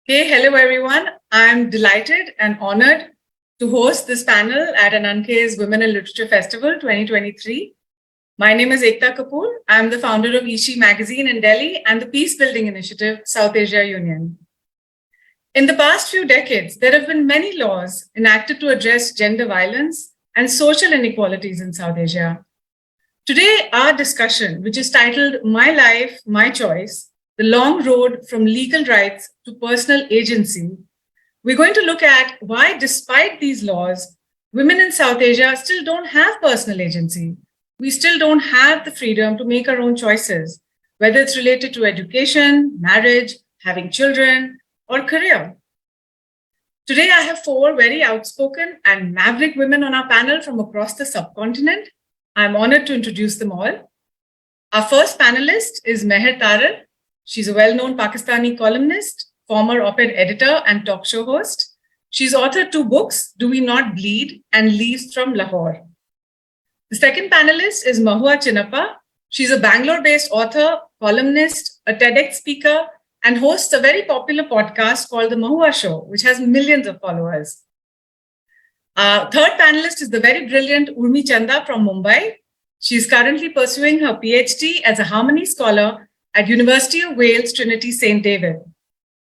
Hey, hello everyone. I'm delighted and honored to host this panel at Ananke's Women in Literature Festival 2023. My name is Aekta Kapoor. I'm the founder of Ishi magazine in Delhi and the Peace Building Initiative, South Asia Union. In the past few decades, there have been many laws enacted to address gender violence and social inequalities in South Asia. Today, our discussion, which is titled My Life, My Choice, the long road from legal rights to personal agency, we're going to look at why, despite these laws, women in South Asia still don't have personal agency. We still don't have the freedom to make our own choices, whether it's related to education, marriage, having children, or career. Today, I have four very outspoken and maverick women on our panel from across the subcontinent. I'm honored to introduce them all. Our first panelist is Mehr Tarar. She's a well-known Pakistani columnist, former op-ed editor and talk show host. She's authored two books, Do We Not Bleed and Leaves from Lahore. The second panelist is Mohua Chinappa. She's a Bangalore-based author, columnist, a TEDx speaker, and hosts a very popular podcast called The Mohua Show, which has millions of followers. Our third panelist is the very brilliant Urmi Chanda from Mumbai. She is currently pursuing her PhD as a Harmony Scholar at University of Wales, Trinity St. David.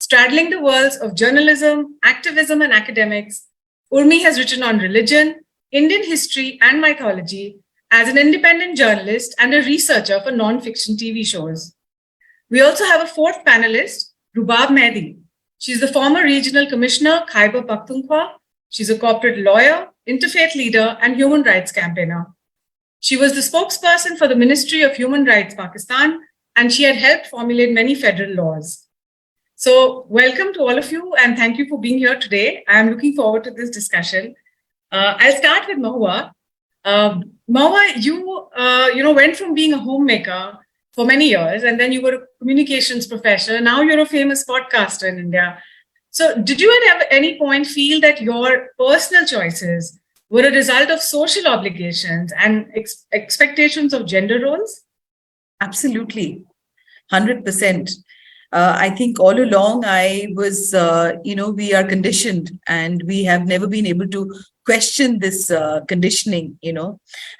Straddling the worlds of journalism, activism, and academics, Urmi has written on religion, Indian history, and mythology as an independent journalist and a researcher for non-fiction TV shows. We also have a fourth panelist, Rubab Mehdi. She's the former regional commissioner, Khyber Pakhtunkhwa. She's a corporate lawyer, interfaith leader, and human rights campaigner. She was the spokesperson for the Ministry of Human Rights, Pakistan, and she had helped formulate many federal laws. So welcome to all of you, and thank you for being here today. I'm looking forward to this discussion. I'll start with Mohua. Mohua, you went from being a homemaker for many years, and then you were a communications professor. Now you're a famous podcaster in India. So did you at any point feel that your personal choices were a result of social obligations and expectations of gender roles? Absolutely, 100%. I think all along I was, we are conditioned and we have never been able to question this conditioning,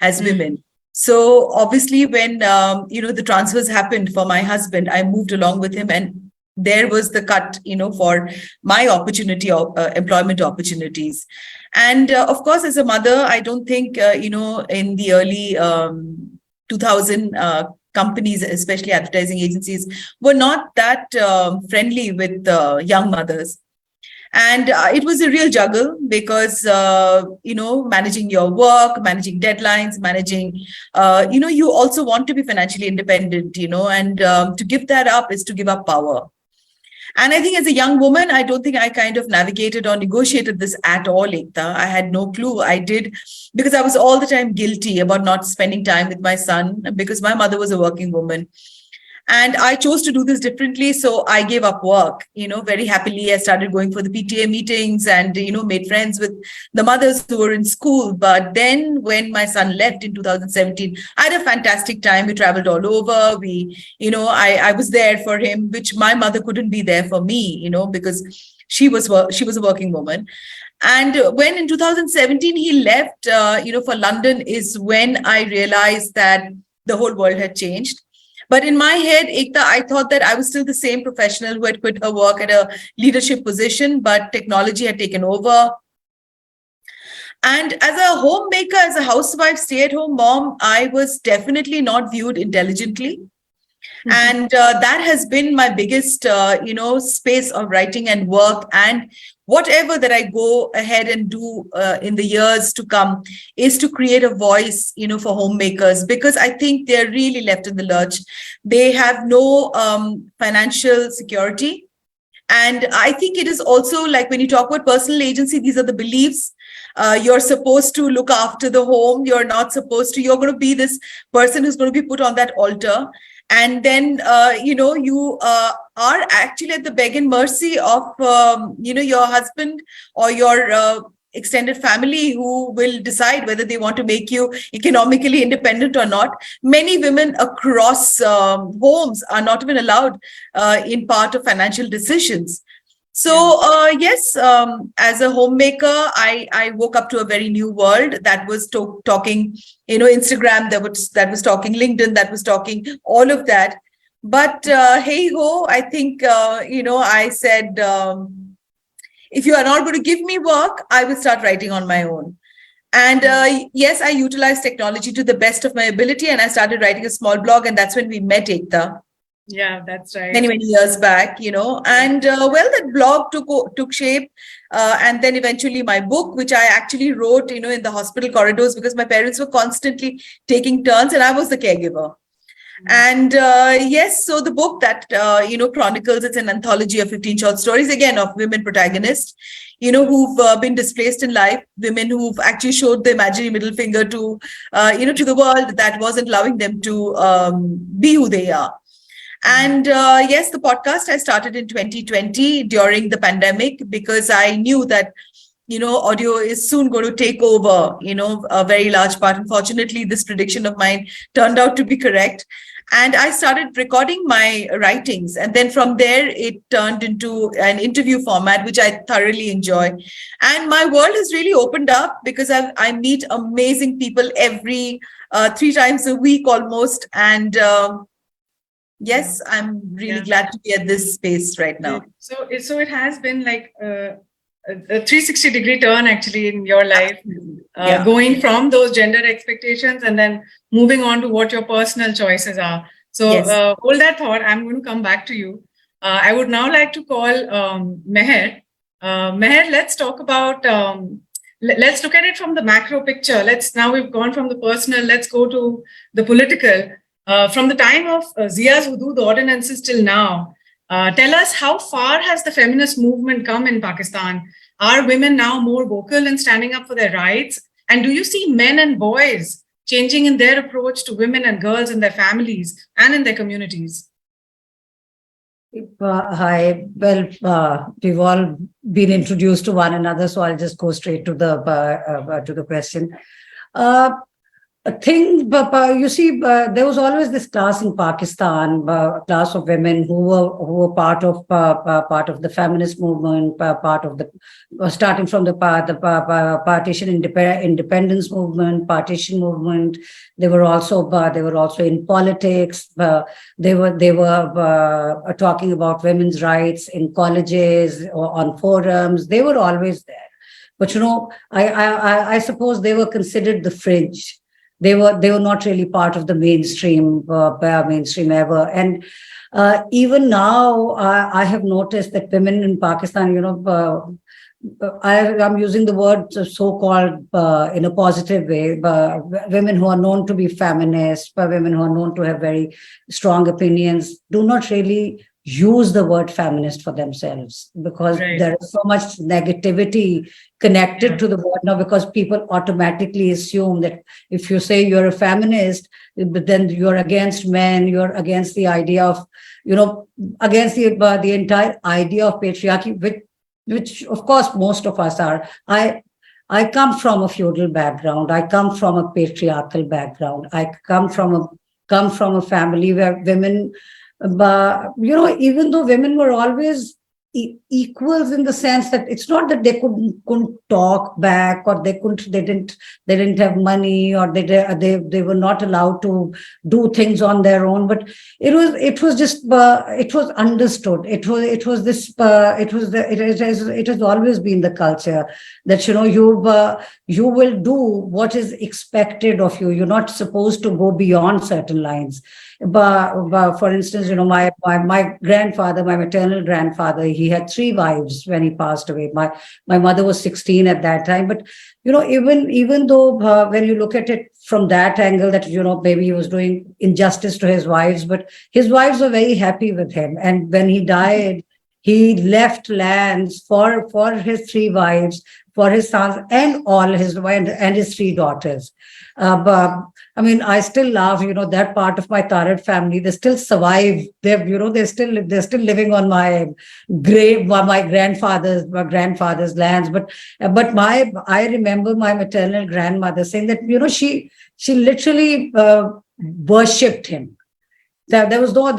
as women. So obviously when, the transfers happened for my husband, I moved along with him and there was the cut, for my opportunity, employment opportunities. And of course, as a mother, I don't think, in the early 2000 companies, especially advertising agencies, were not that friendly with young mothers. And it was a real juggle because, managing your work, managing deadlines, managing, you also want to be financially independent, and to give that up is to give up power. And I think as a young woman, I don't think I kind of navigated or negotiated this at all, Aekta. I had no clue. I did because I was all the time guilty about not spending time with my son because my mother was a working woman. And I chose to do this differently. So I gave up work, very happily. I started going for the PTA meetings and, made friends with the mothers who were in school. But then when my son left in 2017, I had a fantastic time. We traveled all over. I was there for him, which my mother couldn't be there for me, because she was a working woman. And when in 2017 he left, for London is when I realized that the whole world had changed. But in my head, Aekta, I thought that I was still the same professional who had quit her work at a leadership position, but technology had taken over. And as a homemaker, as a housewife, stay-at-home mom, I was definitely not viewed intelligently. Mm-hmm. And that has been my biggest, space of writing and work. And whatever that I go ahead and do in the years to come is to create a voice, for homemakers, because I think they're really left in the lurch. They have no financial security. And I think it is also like when you talk about personal agency, these are the beliefs. You're supposed to look after the home. You're not supposed to. You're going to be this person who's going to be put on that altar. And then, you are actually at the beg and mercy of, your husband or your extended family who will decide whether they want to make you economically independent or not. Many women across homes are not even allowed in part of financial decisions. So yes, as a homemaker, I woke up to a very new world that was talking, Instagram, that was talking LinkedIn, that was talking all of that. But hey ho, I think I said, if you are not going to give me work, I will start writing on my own. And yes, I utilized technology to the best of my ability, and I started writing a small blog, and that's when we met, Aekta. Yeah, that's right. Many years back, and well, that blog took shape, and then eventually my book, which I actually wrote, in the hospital corridors, because my parents were constantly taking turns, and I was the caregiver. And yes, so the book that chronicles, it's an anthology of 15 short stories, again, of women protagonists, who've been displaced in life, women who've actually showed the imaginary middle finger to to the world that wasn't allowing them to be who they are. And yes, the podcast I started in 2020 during the pandemic, because I knew that, audio is soon going to take over, a very large part. Unfortunately, this prediction of mine turned out to be correct. And I started recording my writings. And then from there, it turned into an interview format, which I thoroughly enjoy. And my world has really opened up, because I meet amazing people every 3 times a week almost. And yes, I'm really glad to be at this space right now. So it has been like a 360-degree turn actually in your life, going from those gender expectations and then moving on to what your personal choices are. So Yes. Hold that thought. I'm going to come back to you. I would now like to call Mehr. Mehr, let's talk about, let's look at it from the macro picture. Now we've gone from the personal, let's go to the political. From the time of Zia's Hudud ordinances till now, tell us, how far has the feminist movement come in Pakistan? Are women now more vocal in standing up for their rights? And do you see men and boys changing in their approach to women and girls in their families and in their communities? Hi. Well, we've all been introduced to one another, so I'll just go straight to the question. A thing, you see, there was always this class in Pakistan, class of women who were part of the feminist movement, part of the starting from the partition independence movement, partition movement. They were also in politics. They were talking about women's rights in colleges or on forums. They were always there. But I suppose they were considered the fringe. They were not really part of the mainstream ever. And even now, I have noticed that women in Pakistan, I'm using the word so-called in a positive way, women who are known to be feminists, women who are known to have very strong opinions, do not really use the word feminist for themselves, because there is so much negativity connected to the word now, because people automatically assume that if you say you're a feminist, but then you're against men, you're against the idea of, against the entire idea of patriarchy, which of course most of us are. I come from a feudal background. I come from a patriarchal background. I come from a family where women, but even though women were always equals in the sense that it's not that they couldn't talk back, or they didn't have money, or they were not allowed to do things on their own, but it was understood. It has always been the culture that you will do what is expected of you. You're not supposed to go beyond certain lines. But for instance, my grandfather, my maternal grandfather, he had 3 wives when he passed away. My mother was 16 at that time. But even though when you look at it from that angle, that maybe he was doing injustice to his wives, but his wives were very happy with him. And when he died, he left lands for his 3 wives, for his sons, and all his and his 3 daughters. But I mean, I still love, that part of my Tarar family. They still survive. They're still living on my grave, my grandfather's lands. But I remember my maternal grandmother saying that, she literally worshipped him. There was no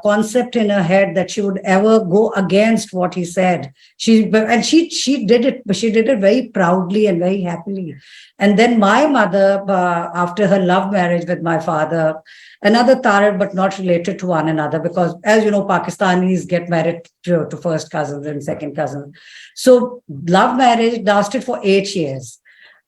concept in her head that she would ever go against what he said. She did it, but she did it very proudly and very happily. And then my mother, after her love marriage with my father, another Tarar, but not related to one another, because as you know, Pakistanis get married to first cousins and second cousins. So love marriage lasted for 8 years.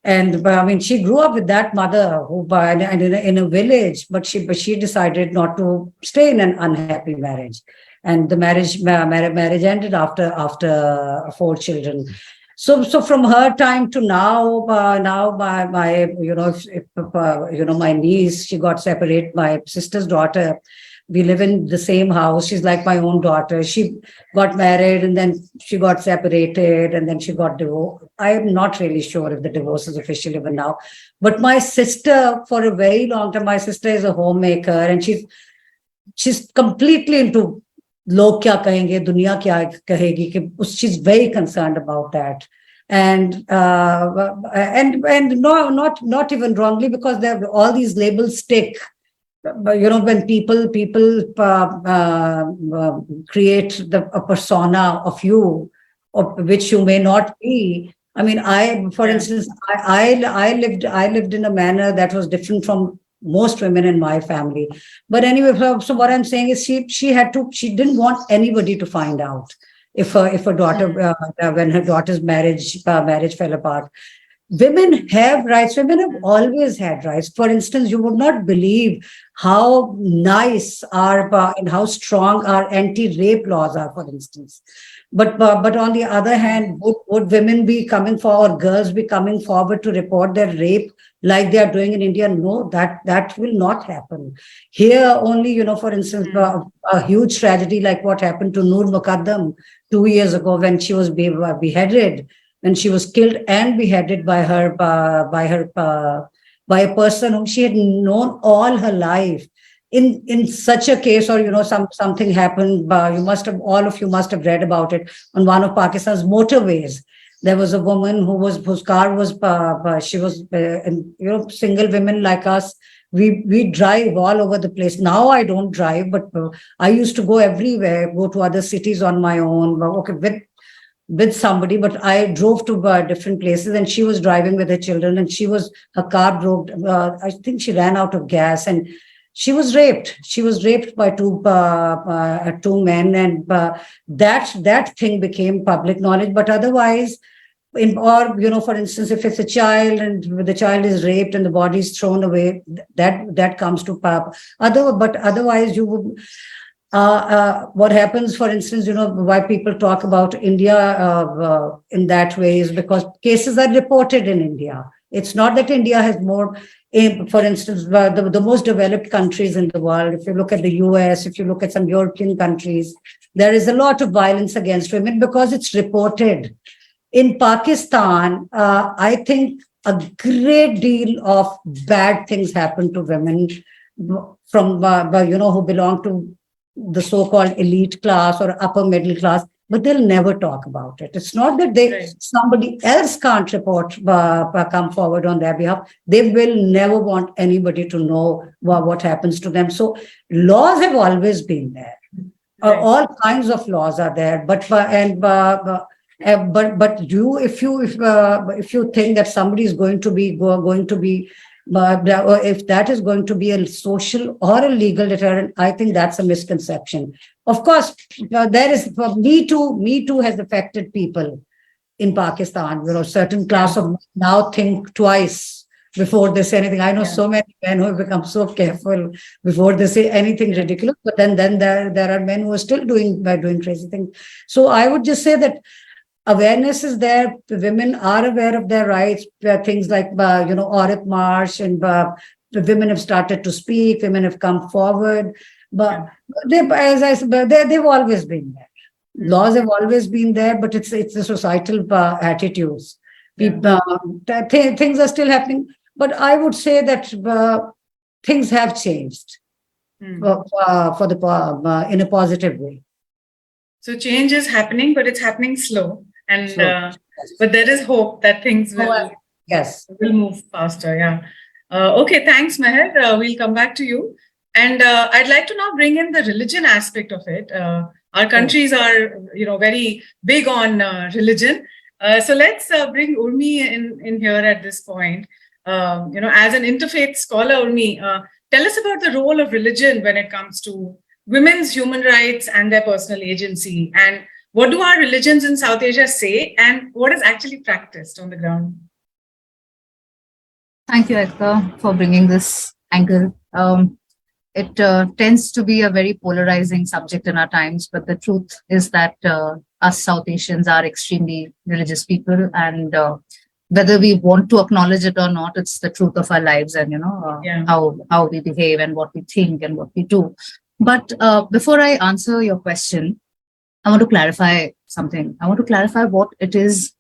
And I mean, she grew up with that mother who, and in a village, but she decided not to stay in an unhappy marriage, and the marriage ended after 4 children. So from her time to now, my my niece, she got separated. My sister's daughter, we live in the same house. She's like my own daughter. She got married and then she got separated and then she got divorced. I'm not really sure if the divorce is official even now. But my sister, for a very long time, my sister is a homemaker and she's completely into log kya kahenge, dunya kya kahegi. She's very concerned about that. And no, not even wrongly, because all these labels stick. When people create a persona of you, which you may not be. I mean, for instance, I lived in a manner that was different from most women in my family. But anyway, so what I'm saying is, she didn't want anybody to find out if her daughter, when her daughter's marriage fell apart. Women have rights. Women have always had rights. For instance, you would not believe how nice and how strong our anti-rape laws are, for instance. But on the other hand, would women be coming forward, girls be coming forward to report their rape like they are doing in India? No, that will not happen. Here only, for instance, a huge tragedy like what happened to Noor Muqaddam 2 years ago when she was beheaded. And she was killed and beheaded by a person whom she had known all her life. In such a case, or something happened. All of you must have read about it on one of Pakistan's motorways. There was a woman whose car was she was single women like us. We drive all over the place. Now I don't drive, but I used to go everywhere, go to other cities on my own. With somebody, but I drove to different places, and she was driving with her children, and her car broke. I think she ran out of gas, and she was raped. She was raped by two men, and that thing became public knowledge. But otherwise, for instance, if it's a child and the child is raped and the body is thrown away, that comes to but otherwise you would. What happens, for instance, why people talk about India in that way is because cases are reported in India. It's not that India has more, for instance, the most developed countries in the world. If you look at the US, if you look at some European countries, there is a lot of violence against women because it's reported. In Pakistan, I think a great deal of bad things happen to women from, who belong to the so-called elite class or upper middle class, but they'll never talk about it. It's not that somebody else can't come forward on their behalf. They will never want anybody to know what happens to them. So laws have always been there. All kinds of laws are there, but if you think that somebody is going to be if that is going to be a social or a legal deterrent, I think that's a misconception. Of course, there is Me Too has affected people in Pakistan. Certain class of now think twice before they say anything. I know so many men who have become so careful before they say anything ridiculous. But then there are men who are still doing crazy things. So I would just say that awareness is there. Women are aware of their rights. Things like, Aurat March, and women have started to speak. Women have come forward. But they've always been there. Laws have always been there, but it's the societal attitudes. People, things are still happening. But I would say that things have changed in a positive way. So change is happening, but it's happening slow. And but there is hope that things will move faster. Yeah. Okay, thanks, Mehr. We'll come back to you. And I'd like to now bring in the religion aspect of it. Our countries are, very big on religion. So let's bring Urmi in here at this point. As an interfaith scholar, Urmi, tell us about the role of religion when it comes to women's human rights and their personal agency. And what do our religions in South Asia say, and what is actually practiced on the ground? Thank you, Aekta, for bringing this angle. It tends to be a very polarizing subject in our times, but the truth is that us South Asians are extremely religious people, and whether we want to acknowledge it or not, it's the truth of our lives, and how we behave and what we think and what we do. But before I answer your question, I want to clarify something. I want to clarify what it is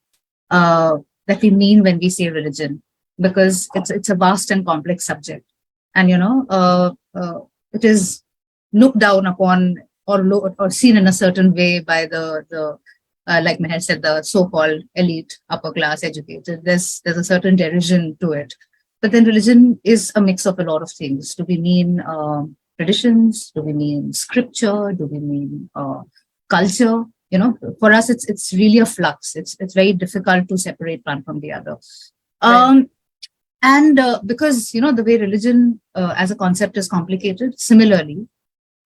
that we mean when we say religion, because it's a vast and complex subject, and it is looked down upon or seen in a certain way by the like Mehr said, the so-called elite, upper class, educated. There's a certain derision to it, but then religion is a mix of a lot of things. Do we mean traditions? Do we mean scripture? Do we mean culture? For us, it's really a flux. It's very difficult to separate one from the other. Right. And because, the way religion as a concept is complicated, similarly,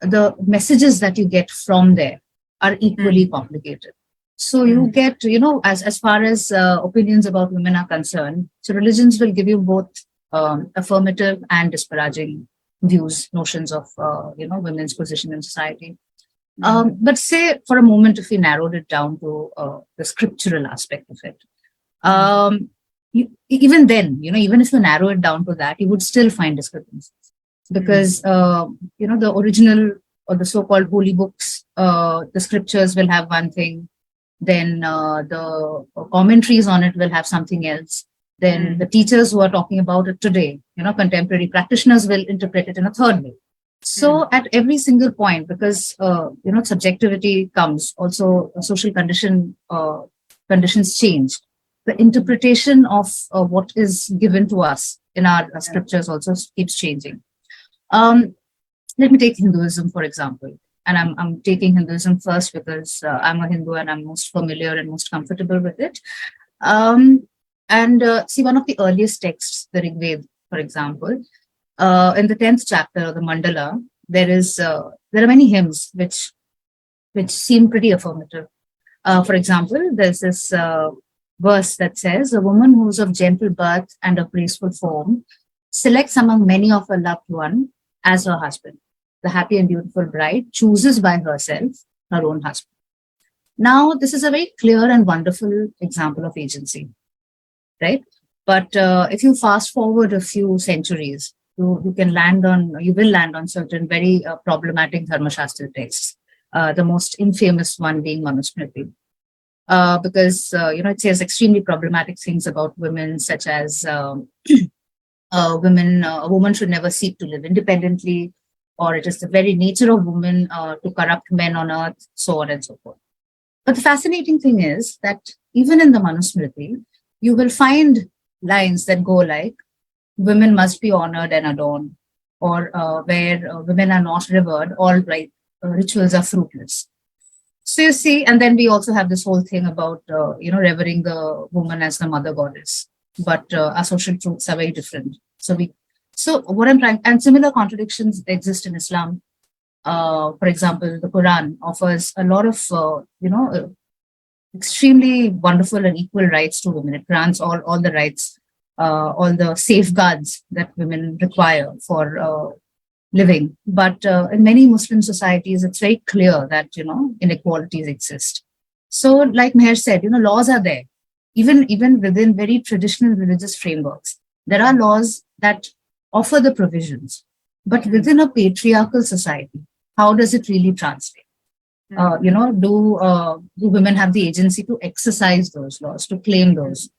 the messages that you get from there are equally complicated. So you get, as far as opinions about women are concerned, so religions will give you both affirmative and disparaging views, notions of, women's position in society. But say for a moment, if we narrowed it down to the scriptural aspect of it, even then, even if you narrow it down to that, you would still find discrepancies because, the original or the so-called holy books, the scriptures will have one thing, then the commentaries on it will have something else. Then the teachers who are talking about it today, contemporary practitioners will interpret it in a third way. So at every single point, because, subjectivity comes, also social conditions change. The interpretation of what is given to us in our scriptures also keeps changing. Let me take Hinduism, for example. And I'm taking Hinduism first because I'm a Hindu and I'm most familiar and most comfortable with it. See, one of the earliest texts, the Rig Veda, for example, in the 10th chapter, the Mandala, there are many hymns which seem pretty affirmative. For example, there's this verse that says, "A woman who is of gentle birth and of graceful form selects among many of her loved one as her husband. The happy and beautiful bride chooses by herself her own husband." Now, this is a very clear and wonderful example of agency, right? But if you fast forward a few centuries, you will land on certain very problematic Dharma Shastra texts. The most infamous one being Manusmriti. Because it says extremely problematic things about women, such as a woman should never seek to live independently, or it is the very nature of women to corrupt men on earth, so on and so forth. But the fascinating thing is that even in the Manusmriti, you will find lines that go like, "Women must be honored and adorned," or where women are not revered, all right, rituals are fruitless. So you see, and then we also have this whole thing about, revering the woman as the mother goddess, but our social truths are very different. So what I'm trying, and similar contradictions exist in Islam. For example, the Quran offers a lot of, extremely wonderful and equal rights to women. It grants all the rights, all the safeguards that women require for living. But in many Muslim societies, it's very clear that, inequalities exist. So like Mehr said, laws are there. Even within very traditional religious frameworks, there are laws that offer the provisions. But within a patriarchal society, how does it really translate? Do women have the agency to exercise those laws, to claim those?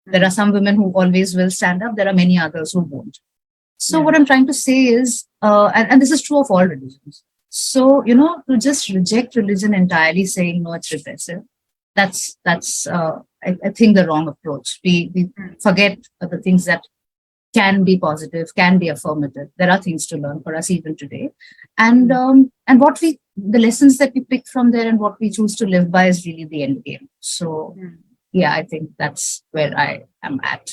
There are some women who always will stand up. There are many others who won't. So what I'm trying to say is, and this is true of all religions. So, to just reject religion entirely, saying, no, it's repressive, that's I think the wrong approach. We forget the things that can be positive, can be affirmative. There are things to learn for us even today. And the lessons that we pick from there and what we choose to live by is really the end game. So yeah, I think that's where I am at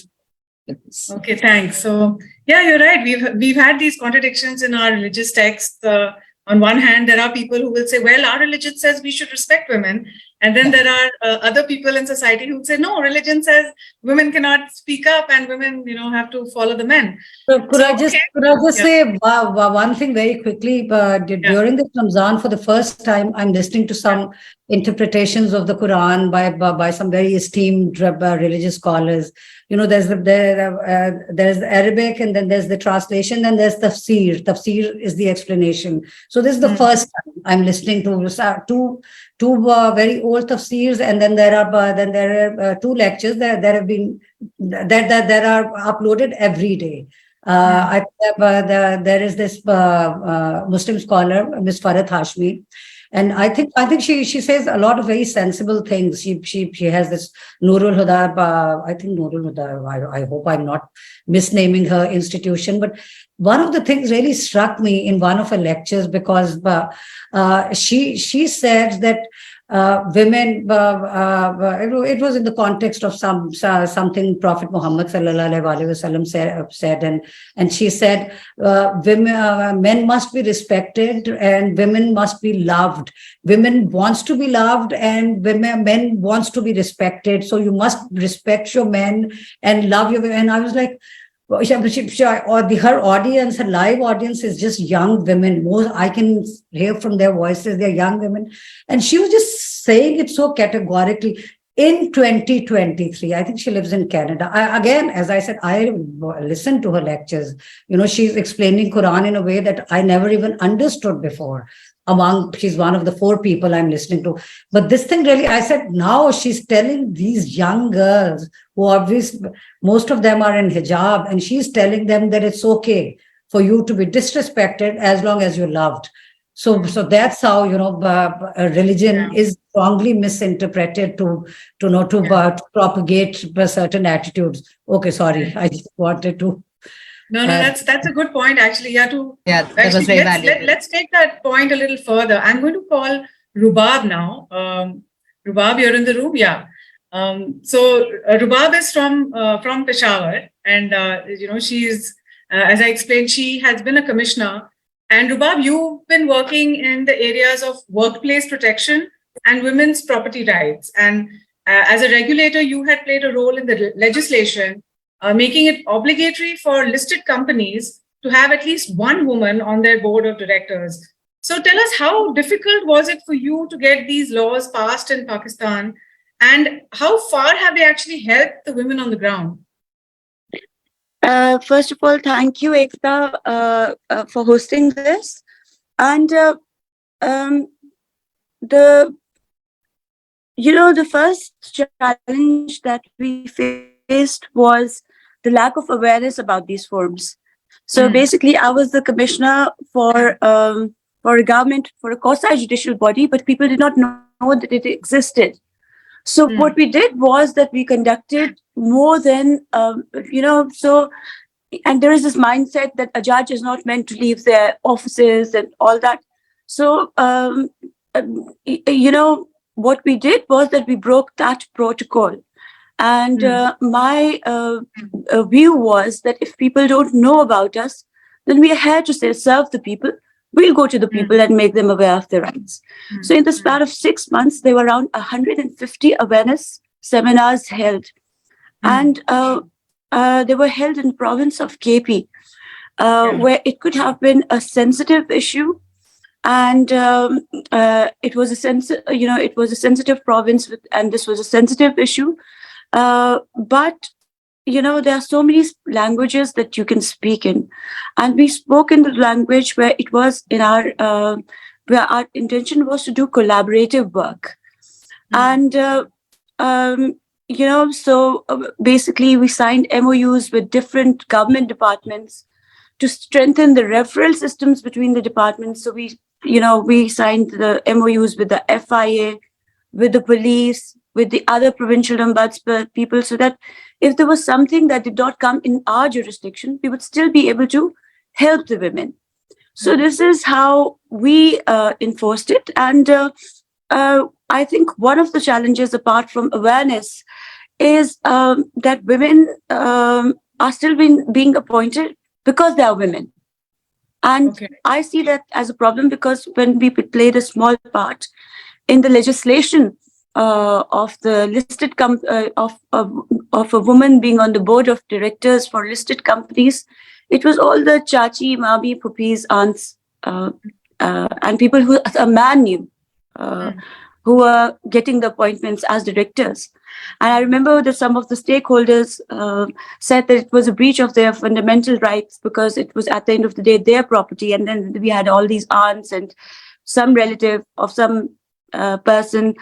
with this. Okay, thanks. So yeah, you're right. We've had these contradictions in our religious texts. On one hand, there are people who will say, well, our religion says we should respect women. And then there are other people in society who say, no, religion says women cannot speak up and women, have to follow the men. So could I just say one thing very quickly? During this Ramzan, for the first time, I'm listening to some interpretations of the Quran by some very esteemed religious scholars. There's the Arabic, and then there's the translation, and there's tafsir. Tafsir is the explanation. So this is the first time I'm listening to two very old tafsirs, and then there are two lectures that are uploaded every day. There is this Muslim scholar, Miss Farhat Hashmi, and I think she says a lot of very sensible things. She has this Nurul Huda, I think Nurul Huda. I hope I'm not misnaming her institution, but one of the things really struck me in one of her lectures, because she said that women, it was in the context of something Prophet Muhammad sallallahu alaihi wasallam said, and she said, men must be respected and women must be loved. Women wants to be loved and men wants to be respected. So you must respect your men and love your women. And I was like, her audience, her live audience is just young women. Most I can hear from their voices, they're young women. And she was just saying it so categorically in 2023. I think she lives in Canada. Again, as I said, I listened to her lectures. She's explaining Quran in a way that I never even understood before. She's one of the 4 people I'm listening to. But this thing really, I said, now she's telling these young girls who obviously, most of them are in hijab, and she's telling them that it's okay for you to be disrespected as long as you're loved. So that's how, religion is strongly misinterpreted to propagate certain attitudes. Okay, sorry, I just wanted to. No, that's a good point, actually. That was very valuable. Let's take that point a little further. I'm going to call Rubab now. Rubab, you're in the room? Yeah. So Rubab is from Peshawar, and she's, as I explained, she has been a commissioner. And Rubab, you've been working in the areas of workplace protection and women's property rights. And as a regulator, you had played a role in the legislation, making it obligatory for listed companies to have at least one woman on their board of directors. So tell us, how difficult was it for you to get these laws passed in Pakistan, and how far have they actually helped the women on the ground? First of all, thank you, Aekta, for hosting this. And the first challenge that we faced was the lack of awareness about these forms. So basically, I was the commissioner for a government, for a quasi-judicial body, but people did not know that it existed. So what we did was that we conducted more than, and there is this mindset that a judge is not meant to leave their offices and all that. So, what we did was that we broke that protocol. And my view was that if people don't know about us, then we are here to serve the people. We'll go to the people and make them aware of their rights. So in the span of 6 months, there were around 150 awareness seminars held. And they were held in the province of KP, where it could have been a sensitive issue. And it was a sensitive province, and this was a sensitive issue. But there are so many languages that you can speak in, and we spoke in the language where it was in where our intention was to do collaborative work. And so basically we signed MOUs with different government departments to strengthen the referral systems between the departments. So we signed the MOUs with the FIA, with the police, with the other provincial ombudsman people, so that if there was something that did not come in our jurisdiction, we would still be able to help the women. So this is how we enforced it. And I think one of the challenges, apart from awareness, is that women are still being appointed because they are women. And Okay. I see that as a problem, because when we played a small part in the legislation of the listed of a woman being on the board of directors for listed companies, it was all the chachi, mami, pupis, aunts, and people who a man knew, who were getting the appointments as directors. And I remember that some of the stakeholders said that it was a breach of their fundamental rights, because it was at the end of the day their property. And then we had all these aunts and some relative of some person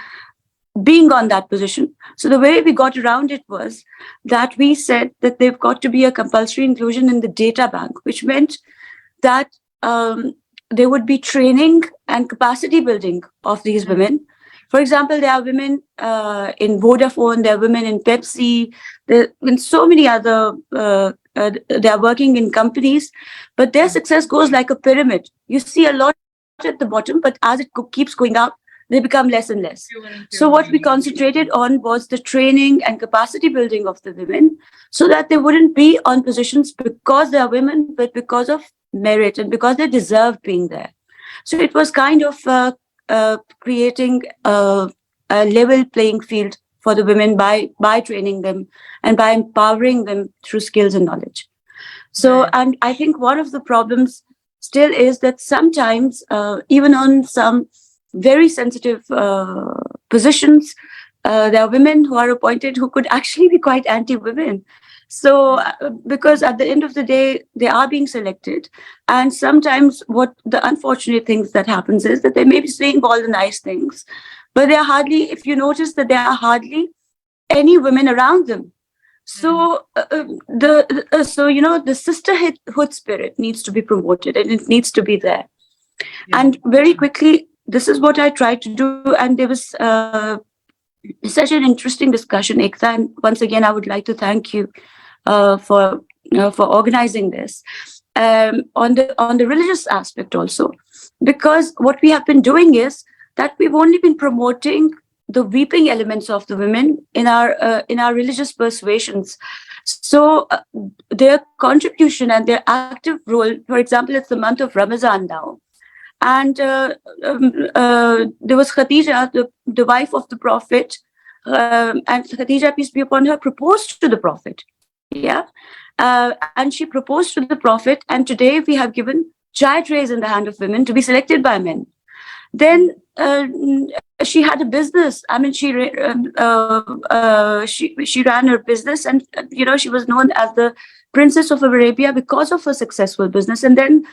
being on that position. So the way we got around it was that we said that they've got to be a compulsory inclusion in the data bank, which meant that there would be training and capacity building of these women. For example, there are women in Vodafone, there are women in Pepsi, there in so many other, they are working in companies, but their success goes like a pyramid. You see a lot at the bottom, but as it keeps going up, they become less and less. So what we concentrated on was the training and capacity building of the women, so that they wouldn't be on positions because they are women, but because of merit and because they deserve being there. So it was kind of creating a level playing field for the women by training them and by empowering them through skills and knowledge. So, and I think one of the problems still is that sometimes, even on some very sensitive positions, there are women who are appointed who could actually be quite anti-women. So, because at the end of the day, they are being selected. And sometimes what the unfortunate things that happens is that they may be saying all the nice things, but there are hardly, if you notice that there are hardly any women around them. So, the sisterhood spirit needs to be promoted, and it needs to be there. Yeah. And very quickly, this is what I tried to do. And there was such an interesting discussion, Aekta. And once again, I would like to thank you for organizing this on the religious aspect also, because what we have been doing is that we've only been promoting the weeping elements of the women in our religious persuasions. So their contribution and their active role, for example, it's the month of Ramadan now. And there was Khadija, the wife of the Prophet, and Khadija, peace be upon her, proposed to the Prophet. Yeah. And she proposed to the Prophet. And today we have given chai trays in the hand of women to be selected by men. Then she had a business. I mean, she ran her business, and she was known as the Princess of Arabia because of her successful business. And then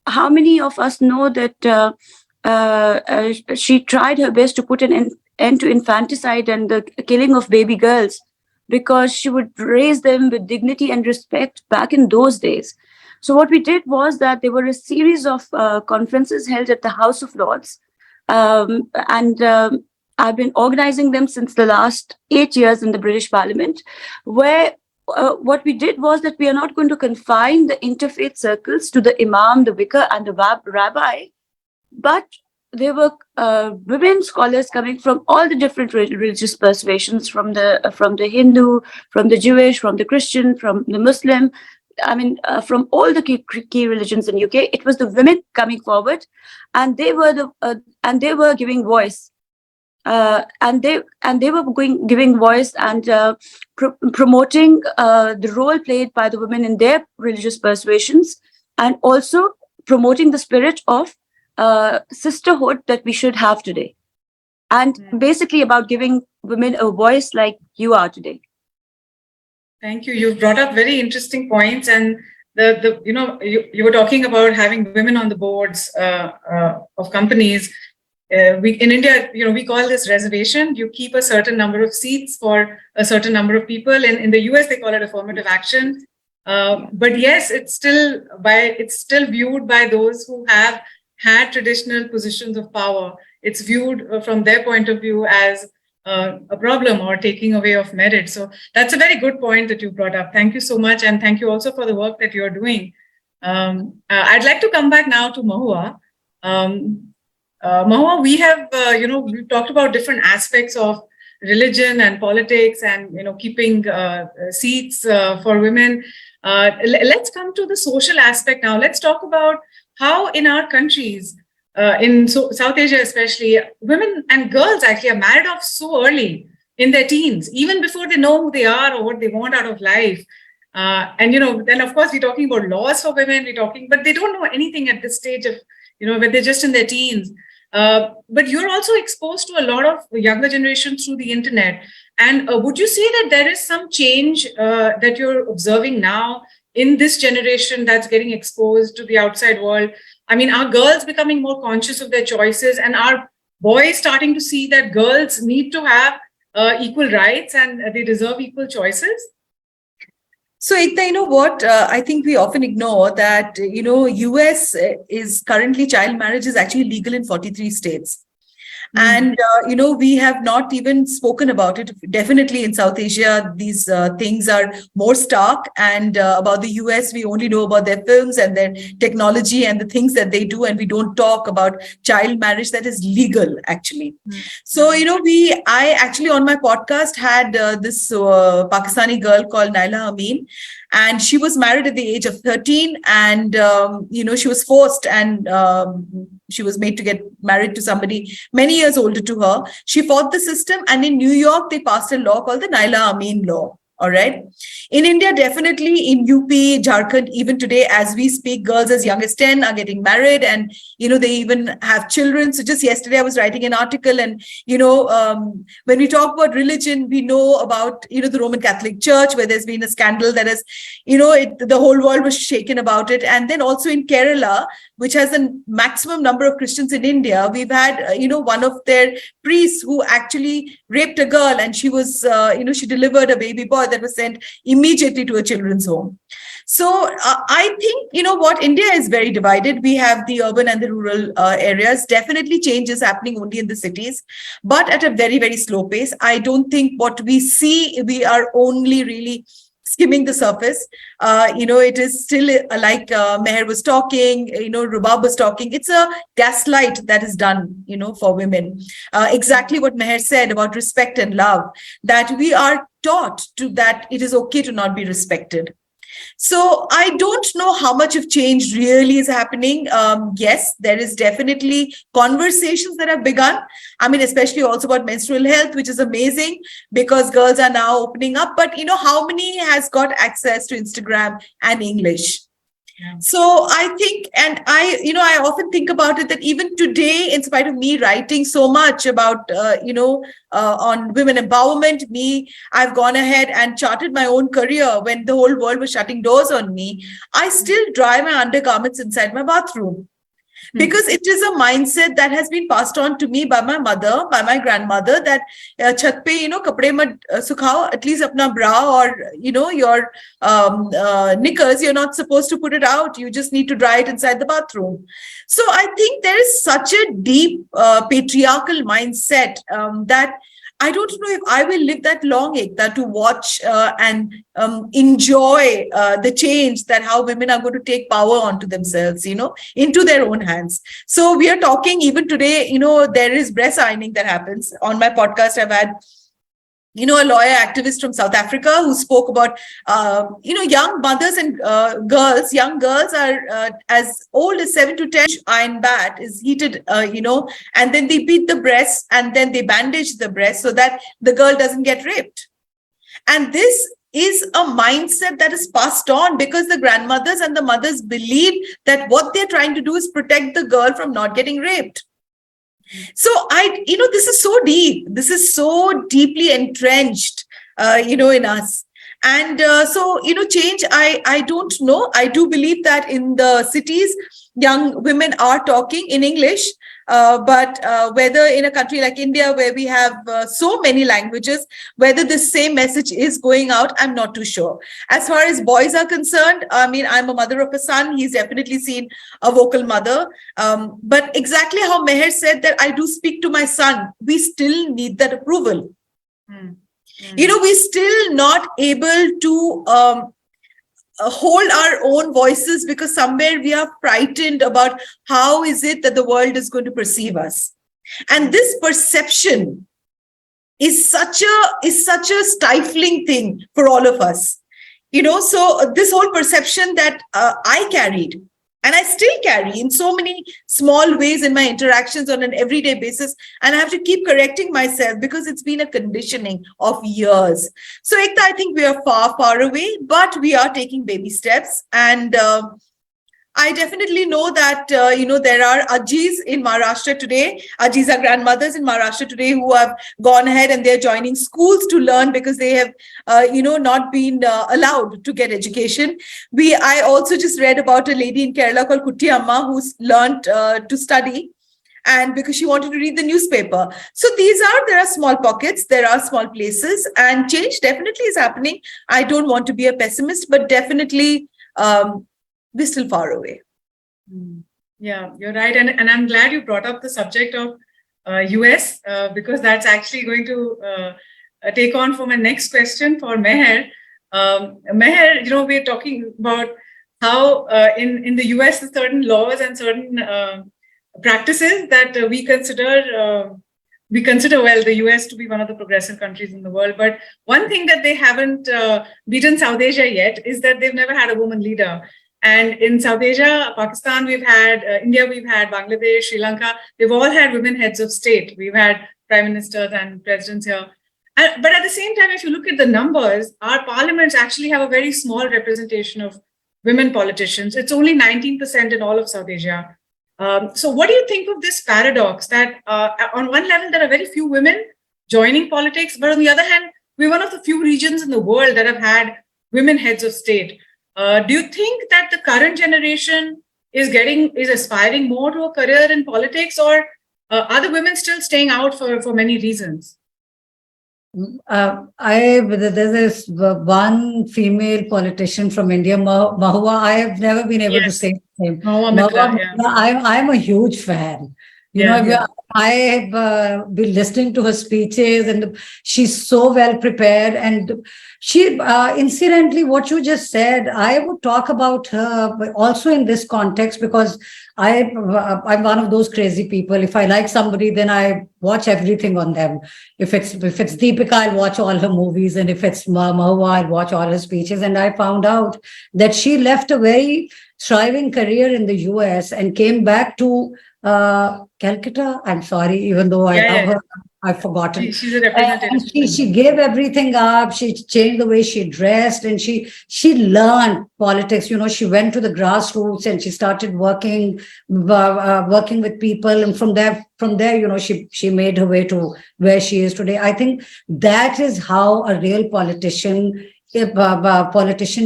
how many of us know that she tried her best to put an end to infanticide and the killing of baby girls, because she would raise them with dignity and respect back in those days. So what we did was that there were a series of conferences held at the House of Lords. And I've been organizing them since the last 8 years in the British Parliament, where what we did was that we are not going to confine the interfaith circles to the imam, the vicar, and the rabbi, but there were women scholars coming from all the different religious persuasions, from the Hindu, from the Jewish, from the Christian, from the Muslim. I mean, from all the key religions in UK. It was the women coming forward, and they were giving voice. And they were giving voice and promoting the role played by the women in their religious persuasions, and also promoting the spirit of sisterhood that we should have today, and basically about giving women a voice like you are today. Thank you. You've brought up very interesting points, and you were talking about having women on the boards of companies. We in India, we call this reservation. You keep a certain number of seats for a certain number of people. In the US, they call it affirmative action. But yes, it's still viewed by those who have had traditional positions of power. It's viewed from their point of view as a problem or taking away of merit. So that's a very good point that you brought up. Thank you so much. And thank you also for the work that you're doing. I'd like to come back now to Mohua. Mohua, we have, we've talked about different aspects of religion and politics and, keeping seats for women. Let's come to the social aspect now. Let's talk about how in our countries, in South Asia especially, women and girls actually are married off so early in their teens, even before they know who they are or what they want out of life. Then of course we're talking about laws for women, but they don't know anything at this stage of, when they're just in their teens. But you're also exposed to a lot of younger generations through the internet. And would you say that there is some change that you're observing now in this generation that's getting exposed to the outside world? I mean, are girls becoming more conscious of their choices, and are boys starting to see that girls need to have equal rights and they deserve equal choices? So, Aekta, you know what? I think we often ignore that, US is currently child marriage is actually legal in 43 states. And, we have not even spoken about it. Definitely in South Asia, these things are more stark. And about the US, we only know about their films and their technology and the things that they do. And we don't talk about child marriage that is legal, actually. So, I actually on my podcast had this Pakistani girl called Naila Amin. And she was married at the age of 13. And, she was forced and she was made to get married to somebody many years older to her. She fought the system, and in New York, they passed a law called the Naila Amin law. All right. In India, definitely in UP, Jharkhand, even today, as we speak, girls as young as 10 are getting married, and, they even have children. So just yesterday, I was writing an article, and, when we talk about religion, we know about, the Roman Catholic Church, where there's been a scandal that has, the whole world was shaken about it. And then also in Kerala, which has the maximum number of Christians in India, we've had, one of their priests who actually raped a girl, and she was, she delivered a baby boy that was sent immediately to a children's home. So I think, India is very divided. We have the urban and the rural areas. Definitely change is happening only in the cities, but at a very, very slow pace. I don't think what we see, we are only really skimming the surface. It is still like Mehr was talking, Rubab was talking. It's a gaslight that is done, for women. Exactly what Mehr said about respect and love, that we are taught that it is okay to not be respected. So I don't know how much of change really is happening. Yes, there is definitely conversations that have begun. I mean, especially also about menstrual health, which is amazing because girls are now opening up. But, how many has got access to Instagram and English? Yeah. So I think, and I often think about it that even today, in spite of me writing so much about, on women empowerment, I've gone ahead and charted my own career when the whole world was shutting doors on me. I still dry my undergarments inside my bathroom. Because it is a mindset that has been passed on to me by my mother, by my grandmother, that chat pe, kapde mat sukhao, at least apna bra or, your knickers, you're not supposed to put it out. You just need to dry it inside the bathroom. So I think there is such a deep patriarchal mindset that I don't know if I will live that long, Aekta, to watch and enjoy the change that how women are going to take power onto themselves, into their own hands. So we are talking even today, there is breast ironing that happens. On my podcast, I've had a lawyer activist from South Africa who spoke about, young mothers and young girls are as old as 7 to 10. Iron bat is heated, and then they beat the breast and then they bandage the breast so that the girl doesn't get raped. And this is a mindset that is passed on because the grandmothers and the mothers believe that what they're trying to do is protect the girl from not getting raped. So this is so deep. This is so deeply entrenched, in us. And so, change, I don't know. I do believe that in the cities, young women are talking in English. But whether in a country like India, where we have so many languages, whether this same message is going out, I'm not too sure. As far as boys are concerned, I mean, I'm a mother of a son. He's definitely seen a vocal mother. But exactly how Mehr said that I do speak to my son, we still need that approval. We're still not able to hold our own voices because somewhere we are frightened about how is it that the world is going to perceive us. And this perception is such a stifling thing for all of us. So this whole perception that I carried, and I still carry in so many small ways in my interactions on an everyday basis. And I have to keep correcting myself because it's been a conditioning of years. So Aekta, I think we are far, far away, but we are taking baby steps. And I definitely know that, there are Ajis in Maharashtra today. Ajis are grandmothers in Maharashtra today who have gone ahead and they're joining schools to learn because they have, not been allowed to get education. I also just read about a lady in Kerala called Kutti Amma who's learned to study. And because she wanted to read the newspaper. So there are small pockets, there are small places, and change definitely is happening. I don't want to be a pessimist, but definitely, we're still far away. Yeah, you're right. And I'm glad you brought up the subject of US because that's actually going to take on for my next question for Mehr. Mehr, we're talking about how in the US, certain laws and certain practices that we consider the US to be one of the progressive countries in the world. But one thing that they haven't beaten South Asia yet is that they've never had a woman leader. And in South Asia, Pakistan, we've had, India, we've had, Bangladesh, Sri Lanka, they've all had women heads of state. We've had prime ministers and presidents here. But at the same time, if you look at the numbers, our parliaments actually have a very small representation of women politicians. It's only 19% in all of South Asia. So what do you think of this paradox that on one level, there are very few women joining politics, but on the other hand, we're one of the few regions in the world that have had women heads of state. Do you think that the current generation is aspiring more to a career in politics, or are the women still staying out for many reasons? There's this one female politician from India, Mohua. I have never been able to say the same. Mohua, yeah. I'm a huge fan. I have been listening to her speeches, and she's so well prepared. And she, incidentally, what you just said, I would talk about her also in this context because I'm one of those crazy people. If I like somebody, then I watch everything on them. If it's Deepika, I'll watch all her movies, and if it's Mohua, I'll watch all her speeches. And I found out that she left a very thriving career in the US and came back to Calcutta. I'm sorry, even though I love her, I've forgotten. She's a representative. And she gave everything up. She changed the way she dressed, and she learned politics. She went to the grassroots and she started working with people. And from there, she made her way to where she is today. I think that is how a real politician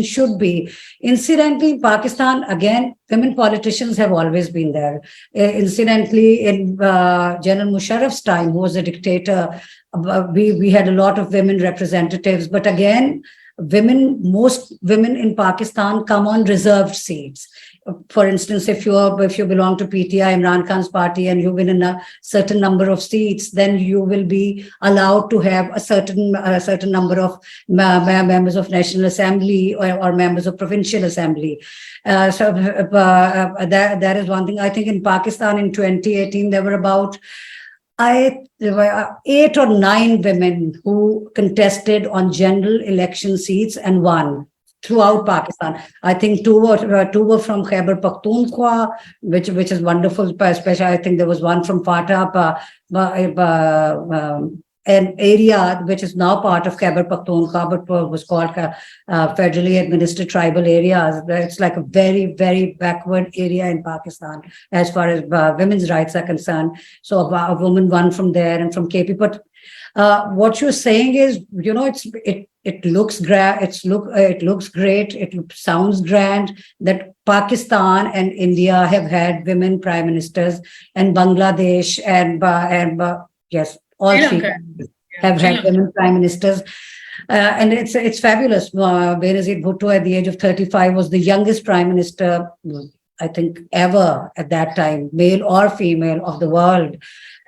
should be. Incidentally, in Pakistan, again, women politicians have always been there. Incidentally, in General Musharraf's time, who was a dictator, we had a lot of women representatives. But again, most women in Pakistan come on reserved seats. For instance, if you belong to PTI, Imran Khan's party, and you win in a certain number of seats, then you will be allowed to have a certain number of members of National Assembly or members of Provincial Assembly. So that is one thing. I think in Pakistan in 2018, there were about 8 or 9 women who contested on general election seats and won throughout Pakistan. I think two were from Khyber Pakhtunkhwa, which is wonderful. Especially, I think there was one from FATA, an area which is now part of Khyber Pakhtunkhwa, but was called federally administered tribal areas. It's like a very, very backward area in Pakistan as far as women's rights are concerned. So a woman won from there and from KP. But what you're saying is, it looks it looks great. It sounds grand that Pakistan and India have had women prime ministers, and Bangladesh and yes, all Sri three Lanka. have Sri had Lanka. women prime ministers. And it's fabulous. Benazir Bhutto at the age of 35 was the youngest prime minister, I think, ever at that time, male or female, of the world.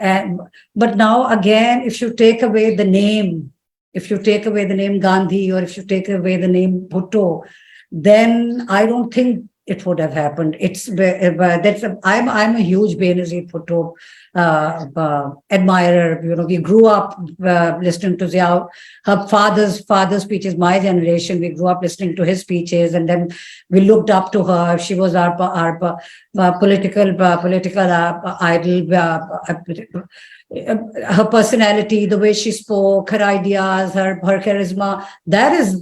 But now again, if you take away the name, Gandhi, or if you take away the name Bhutto, then I don't think it would have happened. I'm a huge Benazir Bhutto admirer. We grew up listening to her father's speeches. My generation, we grew up listening to his speeches, and then we looked up to her. She was our political idol. Her personality, the way she spoke, her ideas, her charisma, that is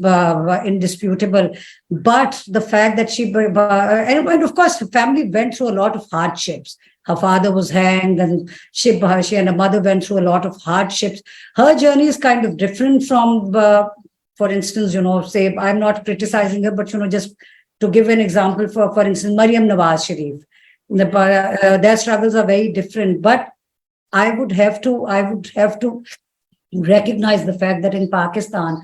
indisputable. But the fact that and of course, her family went through a lot of hardships. Her father was hanged, and she and her mother went through a lot of hardships. Her journey is kind of different from, for instance, say, I'm not criticizing her, but, just to give an example, for instance, Maryam Nawaz Sharif. Their struggles are very different, but I would have to recognize the fact that in Pakistan,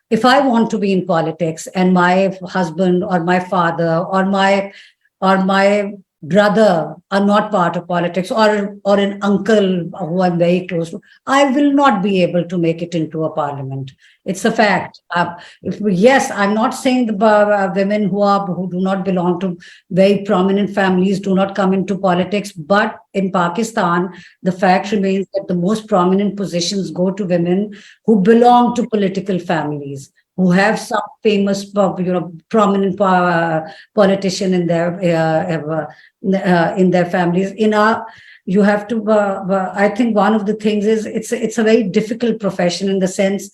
if I want to be in politics and my husband or my father or my brother are not part of politics, or an uncle who I'm very close to, I will not be able to make it into a parliament. It's a fact. Yes, I'm not saying the women who do not belong to very prominent families do not come into politics, but in Pakistan, the fact remains that the most prominent positions go to women who belong to political families, who have some famous, prominent politician in their families. You have to. I think one of the things is it's a very difficult profession, in the sense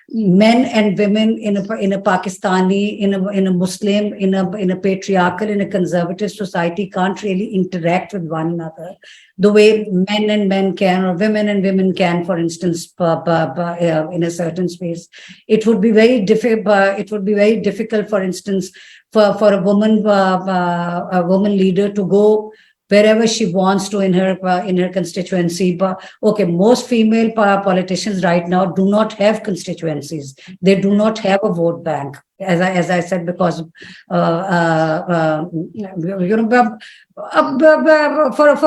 men and women in a Pakistani, in a Muslim, in a patriarchal, in a conservative society can't really interact with one another the way men and men can, or women and women can, for instance, in a certain space. It would be very difficult, for instance, for a woman leader to go wherever she wants to in her constituency. But okay, most female politicians right now do not have constituencies. They do not have a vote bank, as I said, because for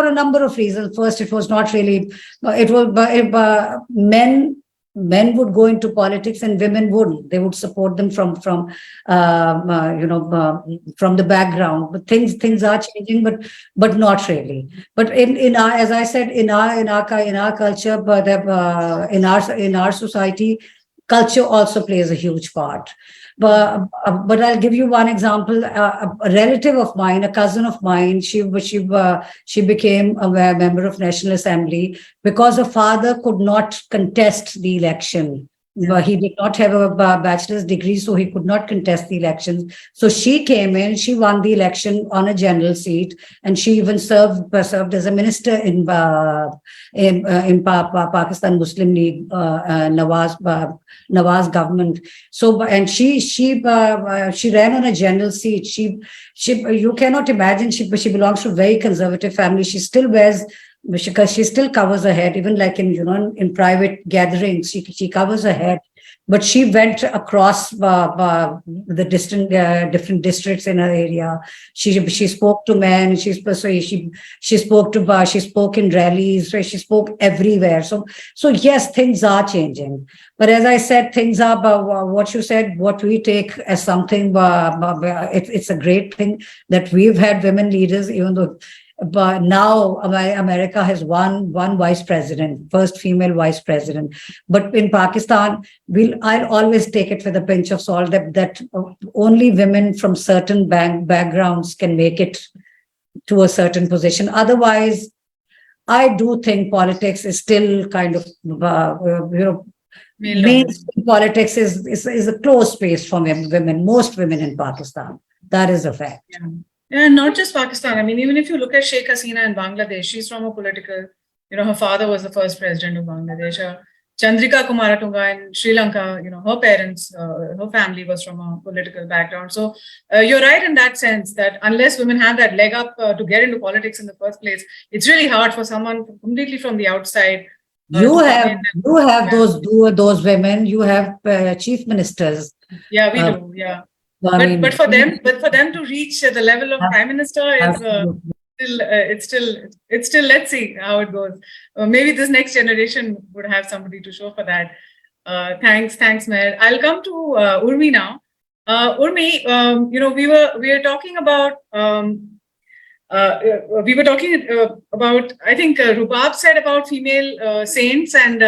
a number of reasons. First, it was not really. Men would go into politics and women wouldn't. They would support them from the background. But things are changing, but not really. But in our, as I said, in our culture, but in our society, culture also plays a huge part. But I'll give you one example. A relative of mine, a cousin of mine, she became a member of National Assembly because her father could not contest the election. He did not have a bachelor's degree, so he could not contest the elections. So she came in, she won the election on a general seat, and she even served as a minister in Pakistan Muslim League, Nawaz government. So, and she ran on a general seat. She you cannot imagine. She belongs to a very conservative family. She still wears, because she still covers her head, even like in private gatherings, she covers her head. But she went across the different districts in her area. She spoke to men. She spoke in rallies. She spoke everywhere. So yes, things are changing. But as I said, things are what you said. What we take as something, it's a great thing that we've had women leaders, even though. But now America has one vice president, first female vice president. But in Pakistan, I'll always take it with a pinch of salt that only women from certain backgrounds can make it to a certain position. Otherwise, I do think politics is still kind of, Male dominant. mainstream politics is a closed space for women, most women in Pakistan. That is a fact. Yeah. Yeah, not just Pakistan. I mean, even if you look at Sheikh Hasina in Bangladesh, she's from a political, her father was the first president of Bangladesh. Chandrika Kumaratunga in Sri Lanka, her parents, her family was from a political background. So you're right in that sense that unless women have that leg up to get into politics in the first place, it's really hard for someone completely from the outside. You have those women. You have chief ministers. Yeah, we do. Yeah. I But for them to reach the level of prime minister is it's still let's see how it goes. Maybe this next generation would have somebody to show for that. Thanks, Mehr. I'll come to Urmi now. Urmi, we were talking about I think Rubab said about female saints and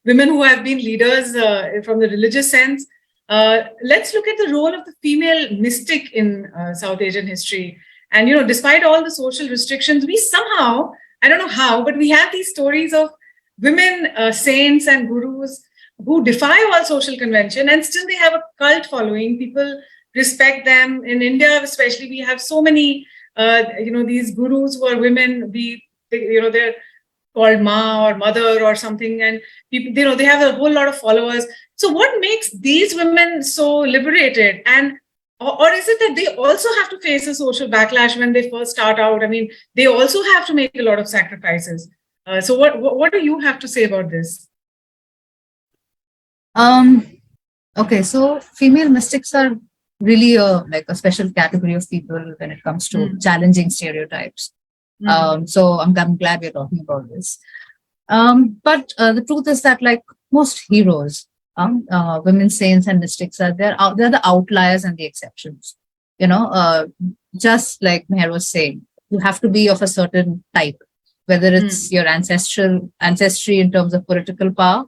women who have been leaders from the religious sense. Let's look at the role of the female mystic in South Asian history. And, despite all the social restrictions, we somehow, I don't know how, but we have these stories of women saints and gurus who defy all social convention, and still they have a cult following. People respect them. In India, especially, we have so many, these gurus who are women. They're called Ma or Mother or something, and people, they have a whole lot of followers. So what makes these women so liberated? And or is it that they also have to face a social backlash when they first start out? I mean, they also have to make a lot of sacrifices. So what do you have to say about this? Okay, so female mystics are really like a special category of people when it comes to challenging stereotypes. So I'm glad we're talking about this. But the truth is that, like most heroes, women saints and mystics they're the outliers and the exceptions. Just like Mehr was saying, you have to be of a certain type, whether it's your ancestry in terms of political power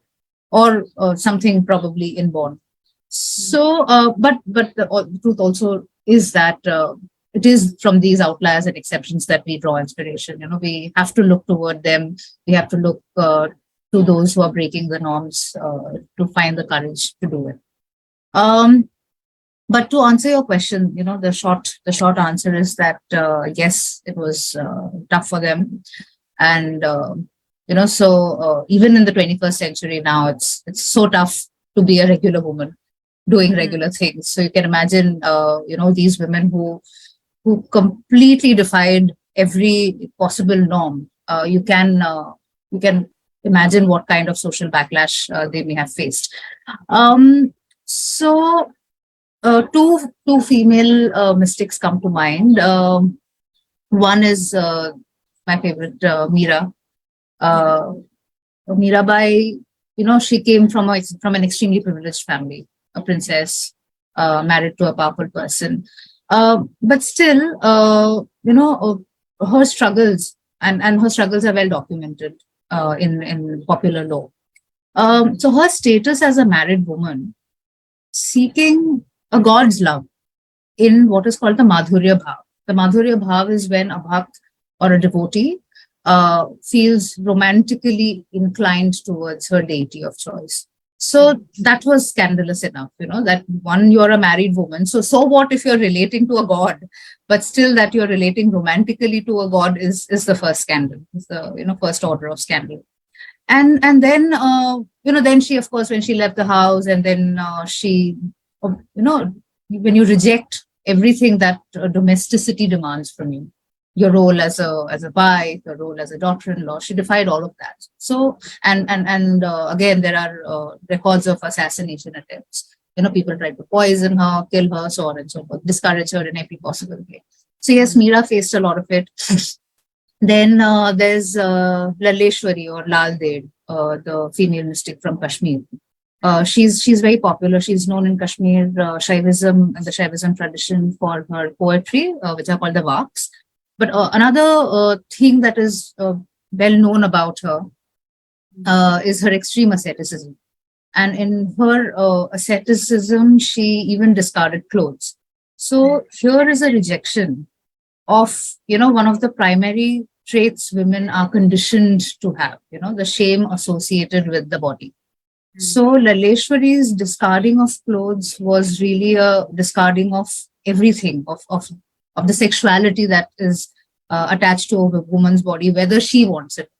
or something probably inborn. So, but the truth also is that it is from these outliers and exceptions that we draw inspiration. We have to look toward them. We have to look to those who are breaking the norms to find the courage to do it. But to answer your question, the short answer is that yes, it was tough for them, and so even in the 21st century now, it's so tough to be a regular woman doing regular things. So you can imagine, these women who completely defied every possible norm. You can imagine what kind of social backlash they may have faced. So two female mystics come to mind. One is my favorite, Meera. Meerabai, she came from an extremely privileged family, a princess, married to a powerful person. But still, her struggles and her struggles are well documented in popular law. So her status as a married woman, seeking a God's love in what is called the Madhurya Bhav. The Madhurya Bhav is when a bhakt or a devotee feels romantically inclined towards her deity of choice. So that was scandalous enough, that one, you're a married woman. So what if you're relating to a god, but still that you're relating romantically to a god is the first scandal, is the first order of scandal. And then then she, of course, when she left the house, and then she, when you reject everything that domesticity demands from you, your role as a wife, your role as a daughter-in-law, she defied all of that. So, and again, there are records of assassination attempts. People tried to poison her, kill her, so on and so forth, discourage her in every possible way. So yes, Meera faced a lot of it. Then there's Laleshwari or Lal Ded, the female mystic from Kashmir. She's very popular. She's known in Kashmir, Shaivism and the Shaivism tradition for her poetry, which are called the Vaks. But another thing that is well known about her is her extreme asceticism. And in her asceticism, she even discarded clothes. So here is a rejection of, one of the primary traits women are conditioned to have, the shame associated with the body. So Laleshwari's discarding of clothes was really a discarding of everything, of the sexuality that is attached to a woman's body, whether she wants it.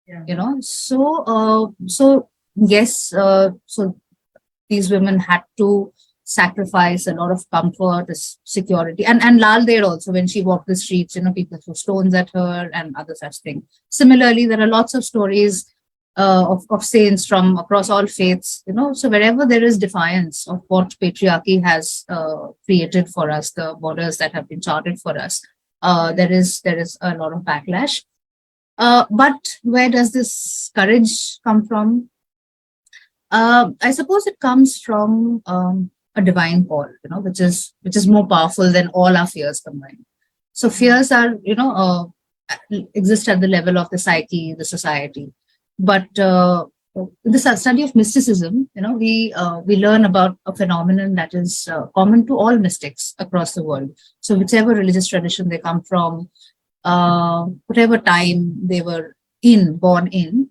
Yeah. So yes, so these women had to sacrifice a lot of comfort, security, and Lal there also, when she walked the streets, people threw stones at her and other such things. Similarly, there are lots of stories of saints from across all faiths, so wherever there is defiance of what patriarchy has created for us, the borders that have been charted for us, there is a lot of backlash. But where does this courage come from? I suppose it comes from a divine call, which is more powerful than all our fears combined. So fears are, exist at the level of the psyche, the society. But in the study of mysticism, we learn about a phenomenon that is common to all mystics across the world. So whichever religious tradition they come from, whatever time they were born in,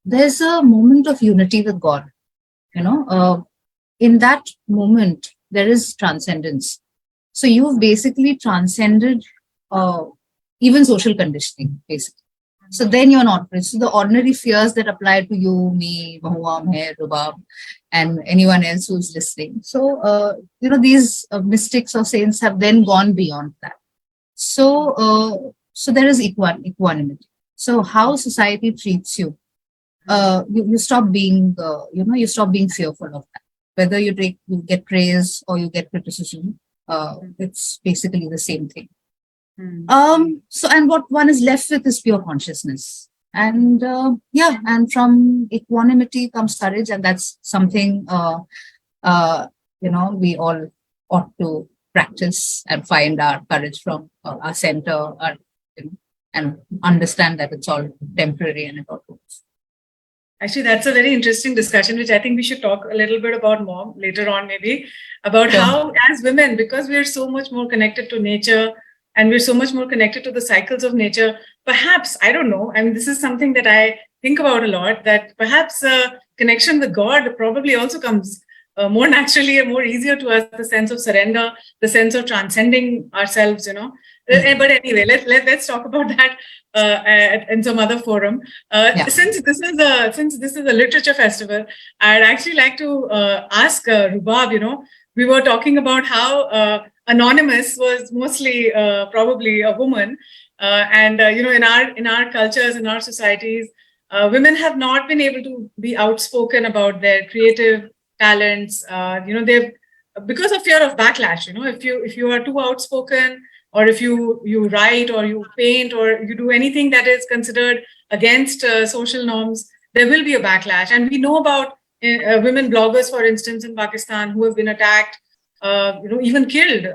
there's a moment of unity with God. In that moment, there is transcendence. So you've basically transcended even social conditioning, basically. So then you're not rich. So the ordinary fears that apply to you, me, Mohua, Mehr, Rubab, and anyone else who's listening. So, these mystics or saints have then gone beyond that. So there is equanimity. So how society treats you, you stop being, you stop being fearful of that. Whether you get praise or you get criticism, it's basically the same thing. So, and what one is left with is pure consciousness. And and from equanimity comes courage, and that's something, we all ought to practice and find our courage from our center, and understand that it's all temporary and it all goes. Actually, that's a very interesting discussion, which I think we should talk a little bit about more later on, maybe, about how, as women, because we are so much more connected to nature and we're so much more connected to the cycles of nature, perhaps, I don't know, I mean, this is something that I think about a lot, that perhaps connection with God probably also comes more naturally and more easier to us, the sense of surrender, the sense of transcending ourselves, But anyway, let's talk about that in some other forum. Since this is a literature festival, I'd actually like to ask Rubab. We were talking about how Anonymous was mostly probably a woman, and in our cultures, in our societies, women have not been able to be outspoken about their creative talents. They've, because of fear of backlash. If you are too outspoken, or if you write or you paint or you do anything that is considered against social norms, there will be a backlash. And we know about women bloggers, for instance, in Pakistan, who have been attacked, even killed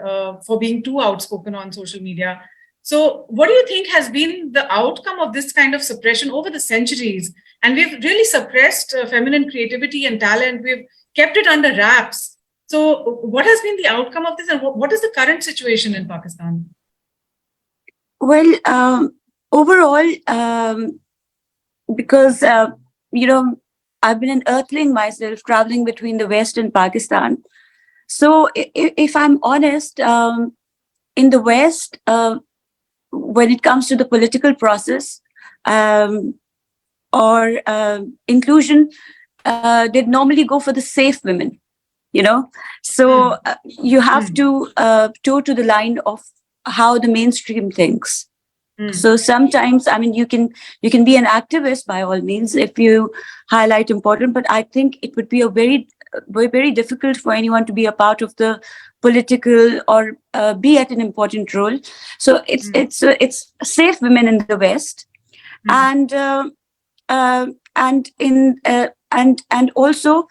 for being too outspoken on social media. So what do you think has been the outcome of this kind of suppression over the centuries? And we've really suppressed feminine creativity and talent. We've kept it under wraps. So what has been the outcome of this, and what is the current situation in Pakistan? Well, overall, because, I've been an earthling myself, traveling between the West and Pakistan. So if I'm honest, in the West, when it comes to the political process or inclusion, they'd normally go for the safe women. So you have to toe to the line of how the mainstream thinks. So sometimes, I mean, you can be an activist by all means if you highlight important, but I think it would be very, very difficult for anyone to be a part of the political or be at an important role. So it's safe women in the West, and also.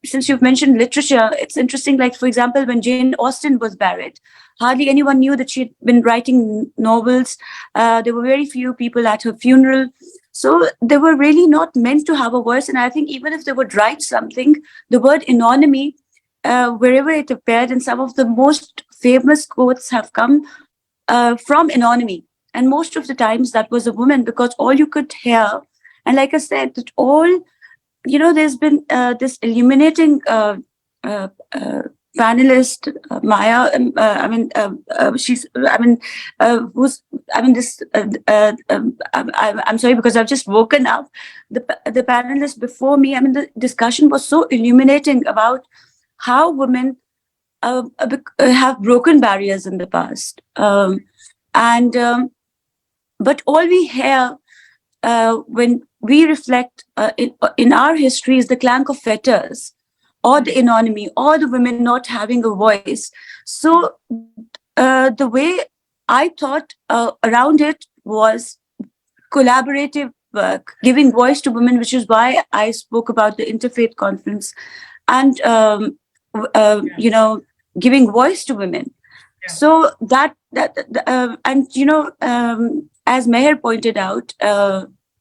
Since you've mentioned literature, it's interesting. Like, for example, when Jane Austen was buried, hardly anyone knew that she'd been writing novels. There were very few people at her funeral. So they were really not meant to have a voice. And I think even if they would write something, the word anonymy, wherever it appeared, and some of the most famous quotes have come from anonymity. And most of the times that was a woman, because all you could hear, and like I said, that all, there's been this illuminating panelist, Maya. I'm sorry, because I've just woken up. The panelist before me, the discussion was so illuminating about how women have broken barriers in the past. But all we hear when we reflect in our history is the clank of fetters, or the anonymity, or the women not having a voice. So the way I thought around it was collaborative work, giving voice to women, which is why I spoke about the interfaith conference and, giving voice to women. Yeah. So as Mehr pointed out,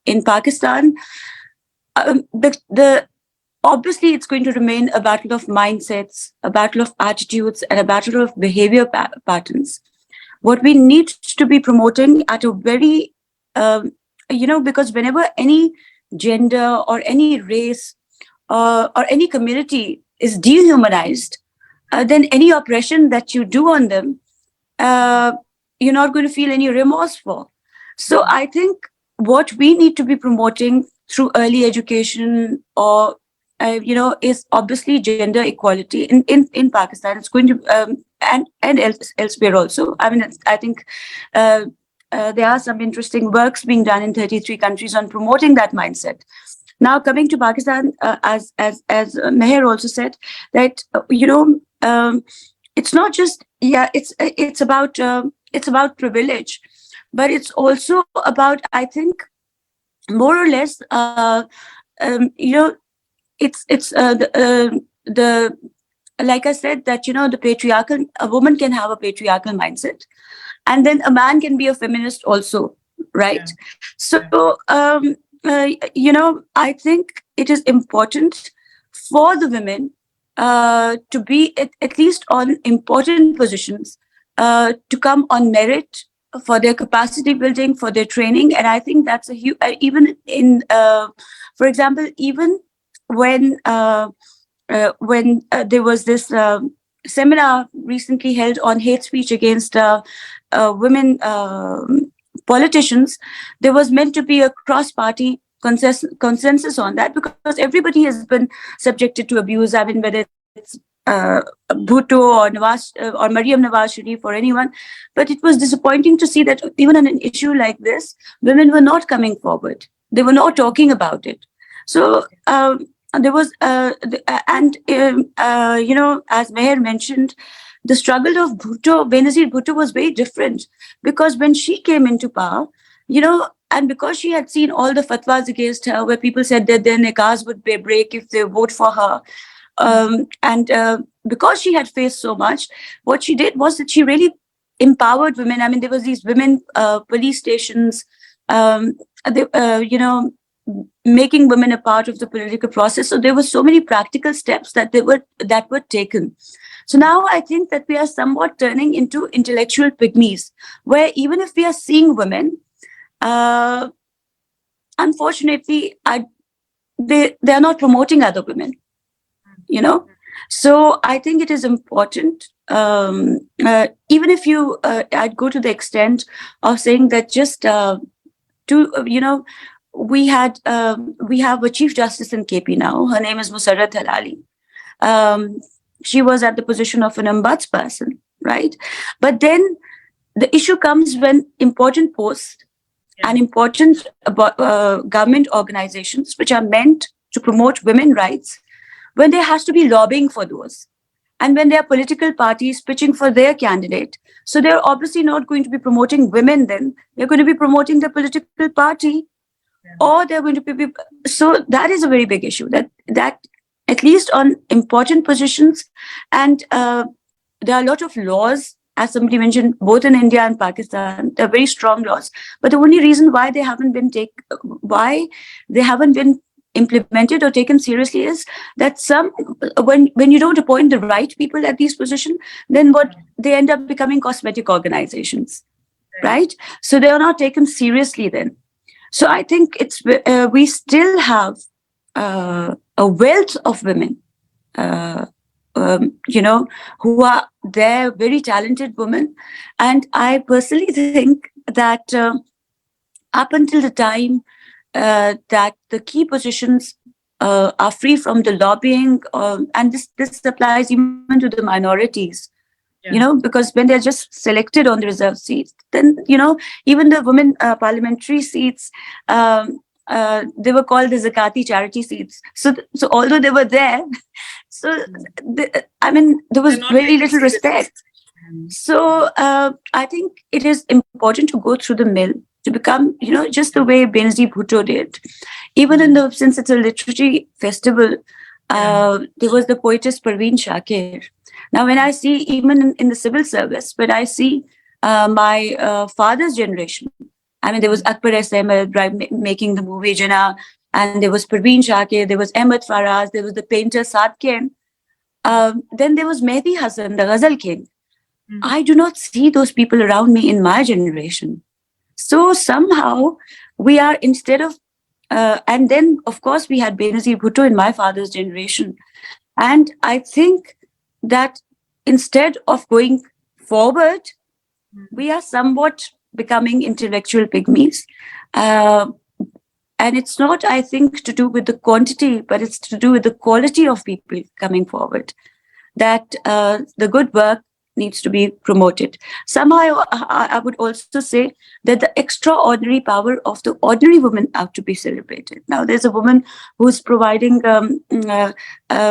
in Pakistan, obviously it's going to remain a battle of mindsets, a battle of attitudes, and a battle of behavior patterns. What we need to be promoting at a very, because whenever any gender or any race or any community is dehumanized, then any oppression that you do on them, you're not going to feel any remorse for. So I think what we need to be promoting through early education, or is obviously gender equality in Pakistan. It's going to and elsewhere also. I think there are some interesting works being done in 33 countries on promoting that mindset. Now, coming to Pakistan, as Mehr also said, that it's not just it's about privilege, but it's also about, I think, more or less it's the like I said, that the patriarchal, a woman can have a patriarchal mindset, and then a man can be a feminist also, right? Yeah. So I think it is important for the women to be at least on important positions, to come on merit for their capacity building, for their training. And I think that's a huge, even in, for example, even when there was this seminar recently held on hate speech against women politicians, there was meant to be a cross-party consensus on that, because everybody has been subjected to abuse. Whether it's Bhutto or Nawaz or Maryam Nawaz Sharif or anyone, but it was disappointing to see that even on an issue like this, women were not coming forward. They were not talking about it. So there was, as Mehr mentioned, the struggle of Benazir Bhutto was very different, because when she came into power, and because she had seen all the fatwas against her, where people said that their nikahs would break if they vote for her, and because she had faced so much, what she did was that she really empowered women. There was these women police stations, making women a part of the political process. So there were so many practical steps that were taken. So now I think that we are somewhat turning into intellectual pygmies, where even if we are seeing women, unfortunately, they are not promoting other women. So I think it is important, even if I'd go to the extent of saying that just we have a Chief Justice in KP now. Her name is Musarrat Halali. She was at the position of an ombudsperson, right? But then the issue comes when important posts and important government organizations, which are meant to promote women's rights, when there has to be lobbying for those, and when there are political parties pitching for their candidate. So they're obviously not going to be promoting women then. They're going to be promoting the political party, or they're going to be... So that is a very big issue, that at least on important positions, and there are a lot of laws, as somebody mentioned, both in India and Pakistan. There are very strong laws, but the only reason why they haven't been implemented or taken seriously is that when you don't appoint the right people at these positions, then what they end up becoming cosmetic organizations. right? So they are not taken seriously then. So I think we still have a wealth of women, who are there, very talented women. And I personally think that up until the time that the key positions are free from the lobbying, and this applies even to the minorities, because when they're just selected on the reserved seats, then, even the women parliamentary seats, they were called the Zakati charity seats. So although they were there, so there was very little respect. So I think it is important to go through the mill to become, just the way Benazir Bhutto did. Even since it's a literary festival, there was the poetess Parveen Shakir. Now, when I see, even in the civil service, when I see my father's generation, there was Akbar S. Ahmed making the movie Jinnah, and there was Parveen Shakir, there was Ahmed Faraz, there was the painter Sadkin. Then there was Mehdi Hassan, the Ghazal king. I do not see those people around me in my generation. So somehow we are, instead of, and then of course we had Benazir Bhutto in my father's generation. And I think that instead of going forward, we are somewhat becoming intellectual pygmies. And it's not, I think, to do with the quantity, but it's to do with the quality of people coming forward. That the good work needs to be promoted. Somehow, I would also say that the extraordinary power of the ordinary woman ought to be celebrated. Now, there's a woman who's providing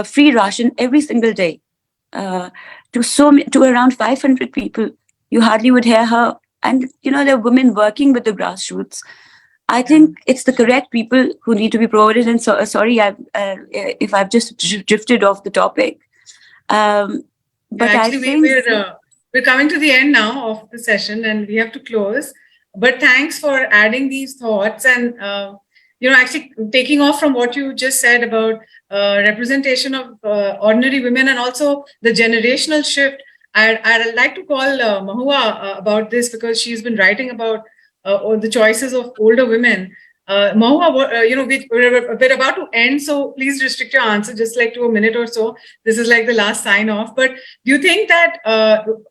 free ration every single day to around 500 people. You hardly would hear her. And, there are women working with the grassroots. I think it's the correct people who need to be promoted. And so, sorry if I've just drifted off the topic. But actually, I think we're coming to the end now of the session, and we have to close. But thanks for adding these thoughts, and actually taking off from what you just said about representation of ordinary women, and also the generational shift. I'd like to call Mohua about this, because she's been writing about the choices of older women. Mohua, we're about to end, so please restrict your answer just like to a minute or so. This is like the last sign off. But do you think that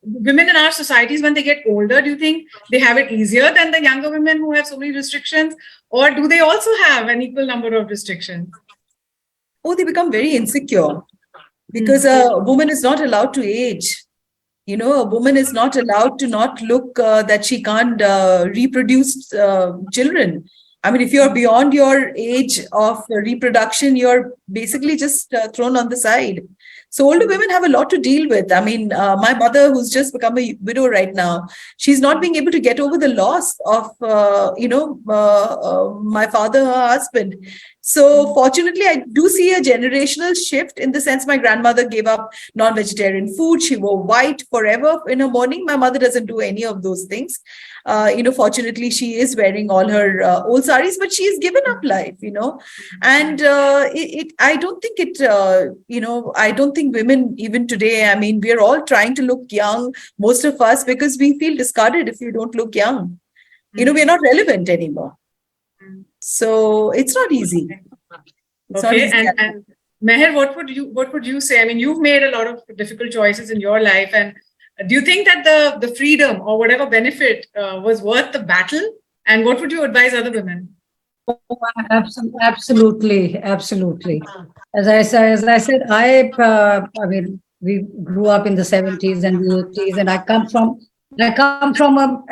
women in our societies, when they get older, do you think they have it easier than the younger women who have so many restrictions? Or do they also have an equal number of restrictions? Oh, they become very insecure, because a woman is not allowed to age. A woman is not allowed to not look that she can't reproduce children. If you're beyond your age of reproduction, you're basically just thrown on the side. So older women have a lot to deal with. My mother, who's just become a widow right now, she's not being able to get over the loss of, my father, her husband. So fortunately, I do see a generational shift, in the sense my grandmother gave up non-vegetarian food. She wore white forever in her mourning. My mother doesn't do any of those things. Fortunately, she is wearing all her old saris, but she's given up life, and I don't think I don't think women even today, we're all trying to look young, most of us, because we feel discarded if you don't look young. We're not relevant anymore. So it's not easy. And Mehr, what would you say? You've made a lot of difficult choices in your life, and do you think that the freedom or whatever benefit was worth the battle? And what would you advise other women? Oh, absolutely. As I said, we grew up in the 70s and the 80s, and I come from a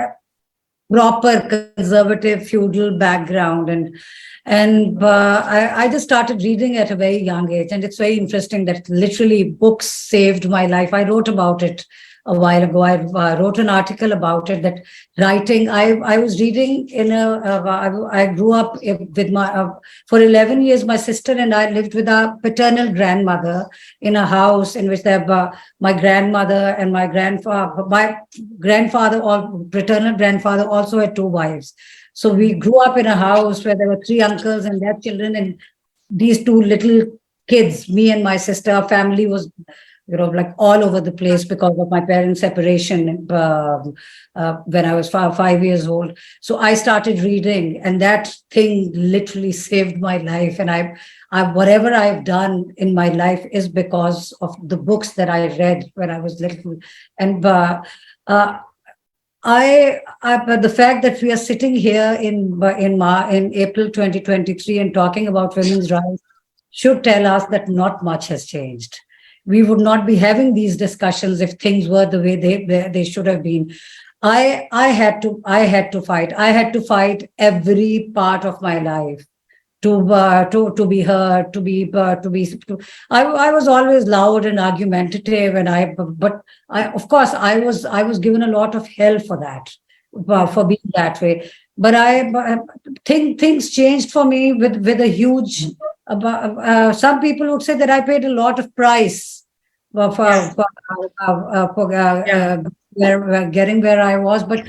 proper conservative feudal background, and I just started reading at a very young age, and it's very interesting that literally books saved my life. I wrote about it a while ago. I wrote an article about it, that writing, I was reading I grew up with for 11 years, my sister and I lived with our paternal grandmother in a house in which my grandmother and my grandfather, or paternal grandfather, also had 2 wives. So we grew up in a house where there were 3 uncles and their children, and these 2 little kids, me and my sister. Our family was like all over the place because of my parents' separation when I was 5 years old. So I started reading, and that thing literally saved my life. And whatever I've done in my life is because of the books that I read when I was little. And but the fact that we are sitting here in April 2023 and talking about women's rights should tell us that not much has changed. We would not be having these discussions if things were the way they should have been. I had to fight. I had to fight every part of my life to be heard, I was always loud and argumentative, but of course I was given a lot of hell for that, for being that way. But I think things changed for me with a huge. Some people would say that I paid a lot of price for getting where I was, but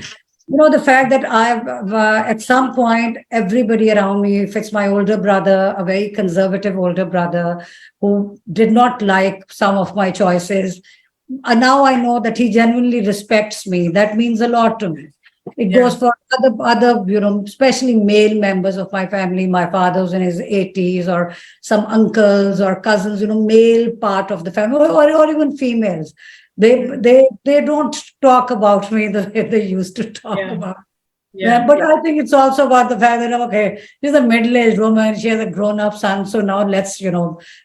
the fact that at some point, everybody around me, if it's my older brother, a very conservative older brother who did not like some of my choices, now I know that he genuinely respects me. That means a lot to me. It goes for other, especially male members of my family. My father's in his 80s, or some uncles or cousins, male part of the family, or even females. They don't talk about me the way they used to talk about. But I think it's also about the fact that, okay, she's a middle-aged woman, she has a grown-up son, so now let's leave.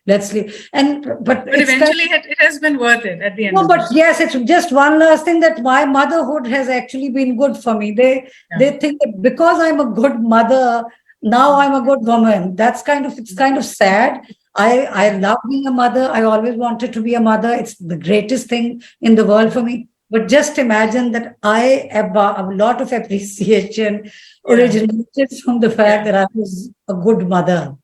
But eventually it has been worth it at the end. No, but yes, it's just one last thing, that my motherhood has actually been good for me. They think that because I'm a good mother, now I'm a good woman. It's kind of sad. I love being a mother. I always wanted to be a mother. It's the greatest thing in the world for me. But just imagine that I have a lot of appreciation originated from the fact that I was a good mother.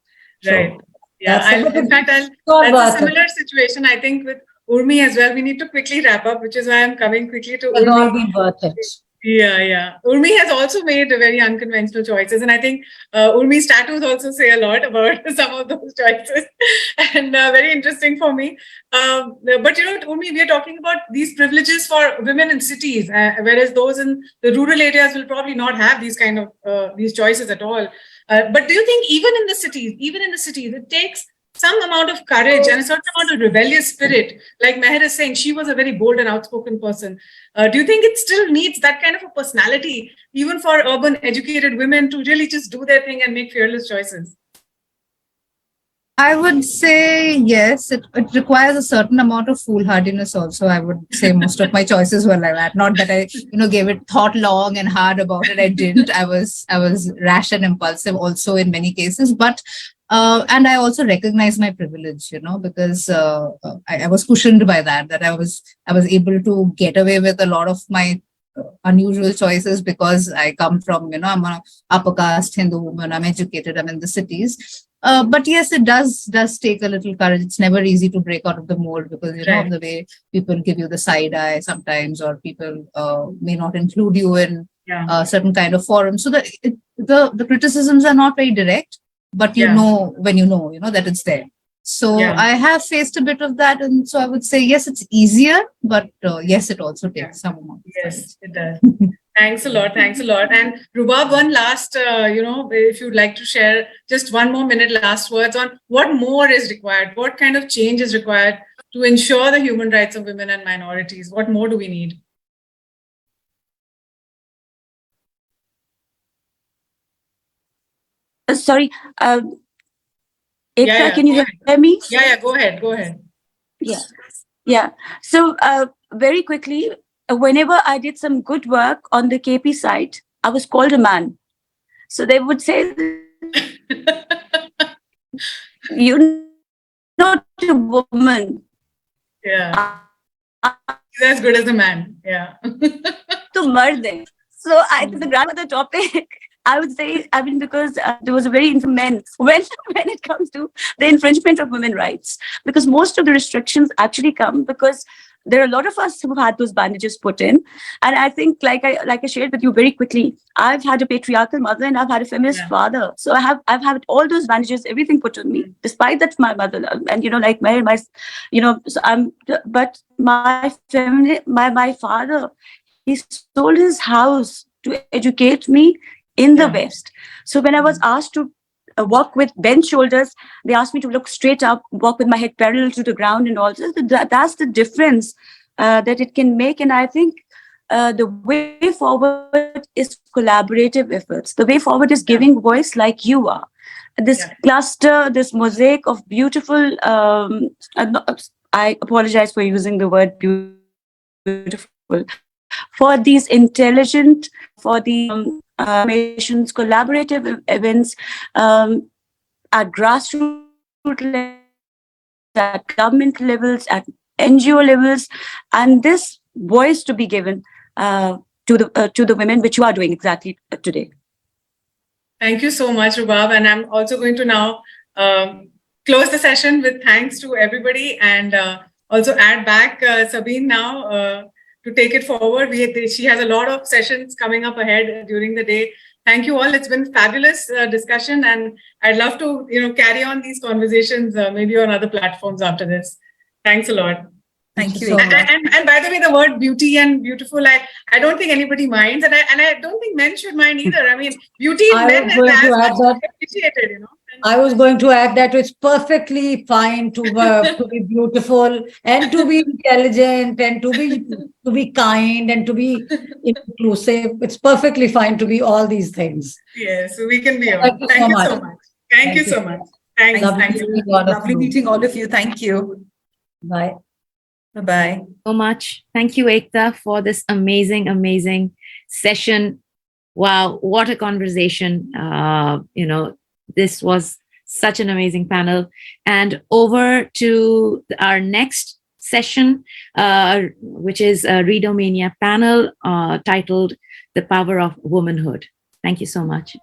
Right. In fact, that's a similar situation, I think, with Urmi as well. We need to quickly wrap up, which is why I'm coming quickly to Urmi. It's all been worth it. Yeah. Urmi has also made very unconventional choices. And I think Urmi's tattoos also say a lot about some of those choices. And very interesting for me. But Urmi, we are talking about these privileges for women in cities, whereas those in the rural areas will probably not have these kind of these choices at all. But do you think even in the cities, it takes some amount of courage and a certain amount of rebellious spirit? Like Mehr is saying, she was a very bold and outspoken person. Do you think it still needs that kind of a personality, even for urban educated women, to really just do their thing and make fearless choices? I would say yes. It requires a certain amount of foolhardiness also. I would say most of my choices were like that. Not that I, gave it thought long and hard about it. I didn't. I was rash and impulsive also in many cases. But and I also recognize my privilege, because I was cushioned by that I was able to get away with a lot of my unusual choices because I come from, I'm an upper caste Hindu woman, I'm educated, I'm in the cities. But yes, it does take a little courage. It's never easy to break out of the mold because, of the way people give you the side eye sometimes, or people may not include you in certain kind of forums. So the criticisms are not very direct, but when you know that it's there. So I have faced a bit of that. And so I would say, yes, it's easier, but yes, it also takes some amount. Yes, it does. Thanks a lot. And Rubab, one last, if you'd like to share just one more minute, last words on what more is required, what kind of change is required to ensure the human rights of women and minorities. What more do we need? Sorry, Aekta, can you hear me? Yeah, go ahead. Yeah. So very quickly, whenever I did some good work on the KP site, I was called a man. So they would say, you're not a woman. Yeah. He's as good as a man. Yeah. To murder. So the grandmother topic, I would say, because there was a very men when it comes to the infringement of women's rights, because most of the restrictions actually come because there are a lot of us who had those bandages put in. And I think, like I shared with you very quickly, I've had a patriarchal mother and I've had a feminist father. So I've had all those bandages, everything put on me, despite that my mother, and like Mehr, but my father, he sold his house to educate me in the West. So when I was asked to walk with bent shoulders, they asked me to look straight up, walk with my head parallel to the ground, and all this. That's the difference that it can make. And I think the way forward is collaborative efforts. The way forward is giving voice like you are. This cluster, this mosaic of beautiful, I apologize for using the word beautiful, for these intelligent, for the nations, collaborative events at grassroots levels, at government levels, at NGO levels, and this voice to be given to the women, which you are doing exactly today. Thank you so much, Rubab. And I'm also going to now close the session with thanks to everybody, and also add back Sabine now to take it forward. She has a lot of sessions coming up ahead during the day. Thank you all. It's been fabulous discussion, and I'd love to carry on these conversations maybe on other platforms after this. Thanks a lot. Thank you. so much. And by the way, the word beauty and beautiful, I don't think anybody minds, and I don't think men should mind either. I mean, beauty in men is as much appreciated, I was going to add that it's perfectly fine to be beautiful and to be intelligent and to be kind and to be inclusive. It's perfectly fine to be all these things. Yes, so we can be all. Thank you Thank so you much. so much. Thank you so much. Thanks. Lovely meeting all of you. Thank you. Bye. Bye-bye. So much. Thank you, Aekta, for this amazing session. Wow, what a conversation. This was such an amazing panel. And over to our next session, which is a Readomania panel titled The Power of Womanhood. Thank you so much.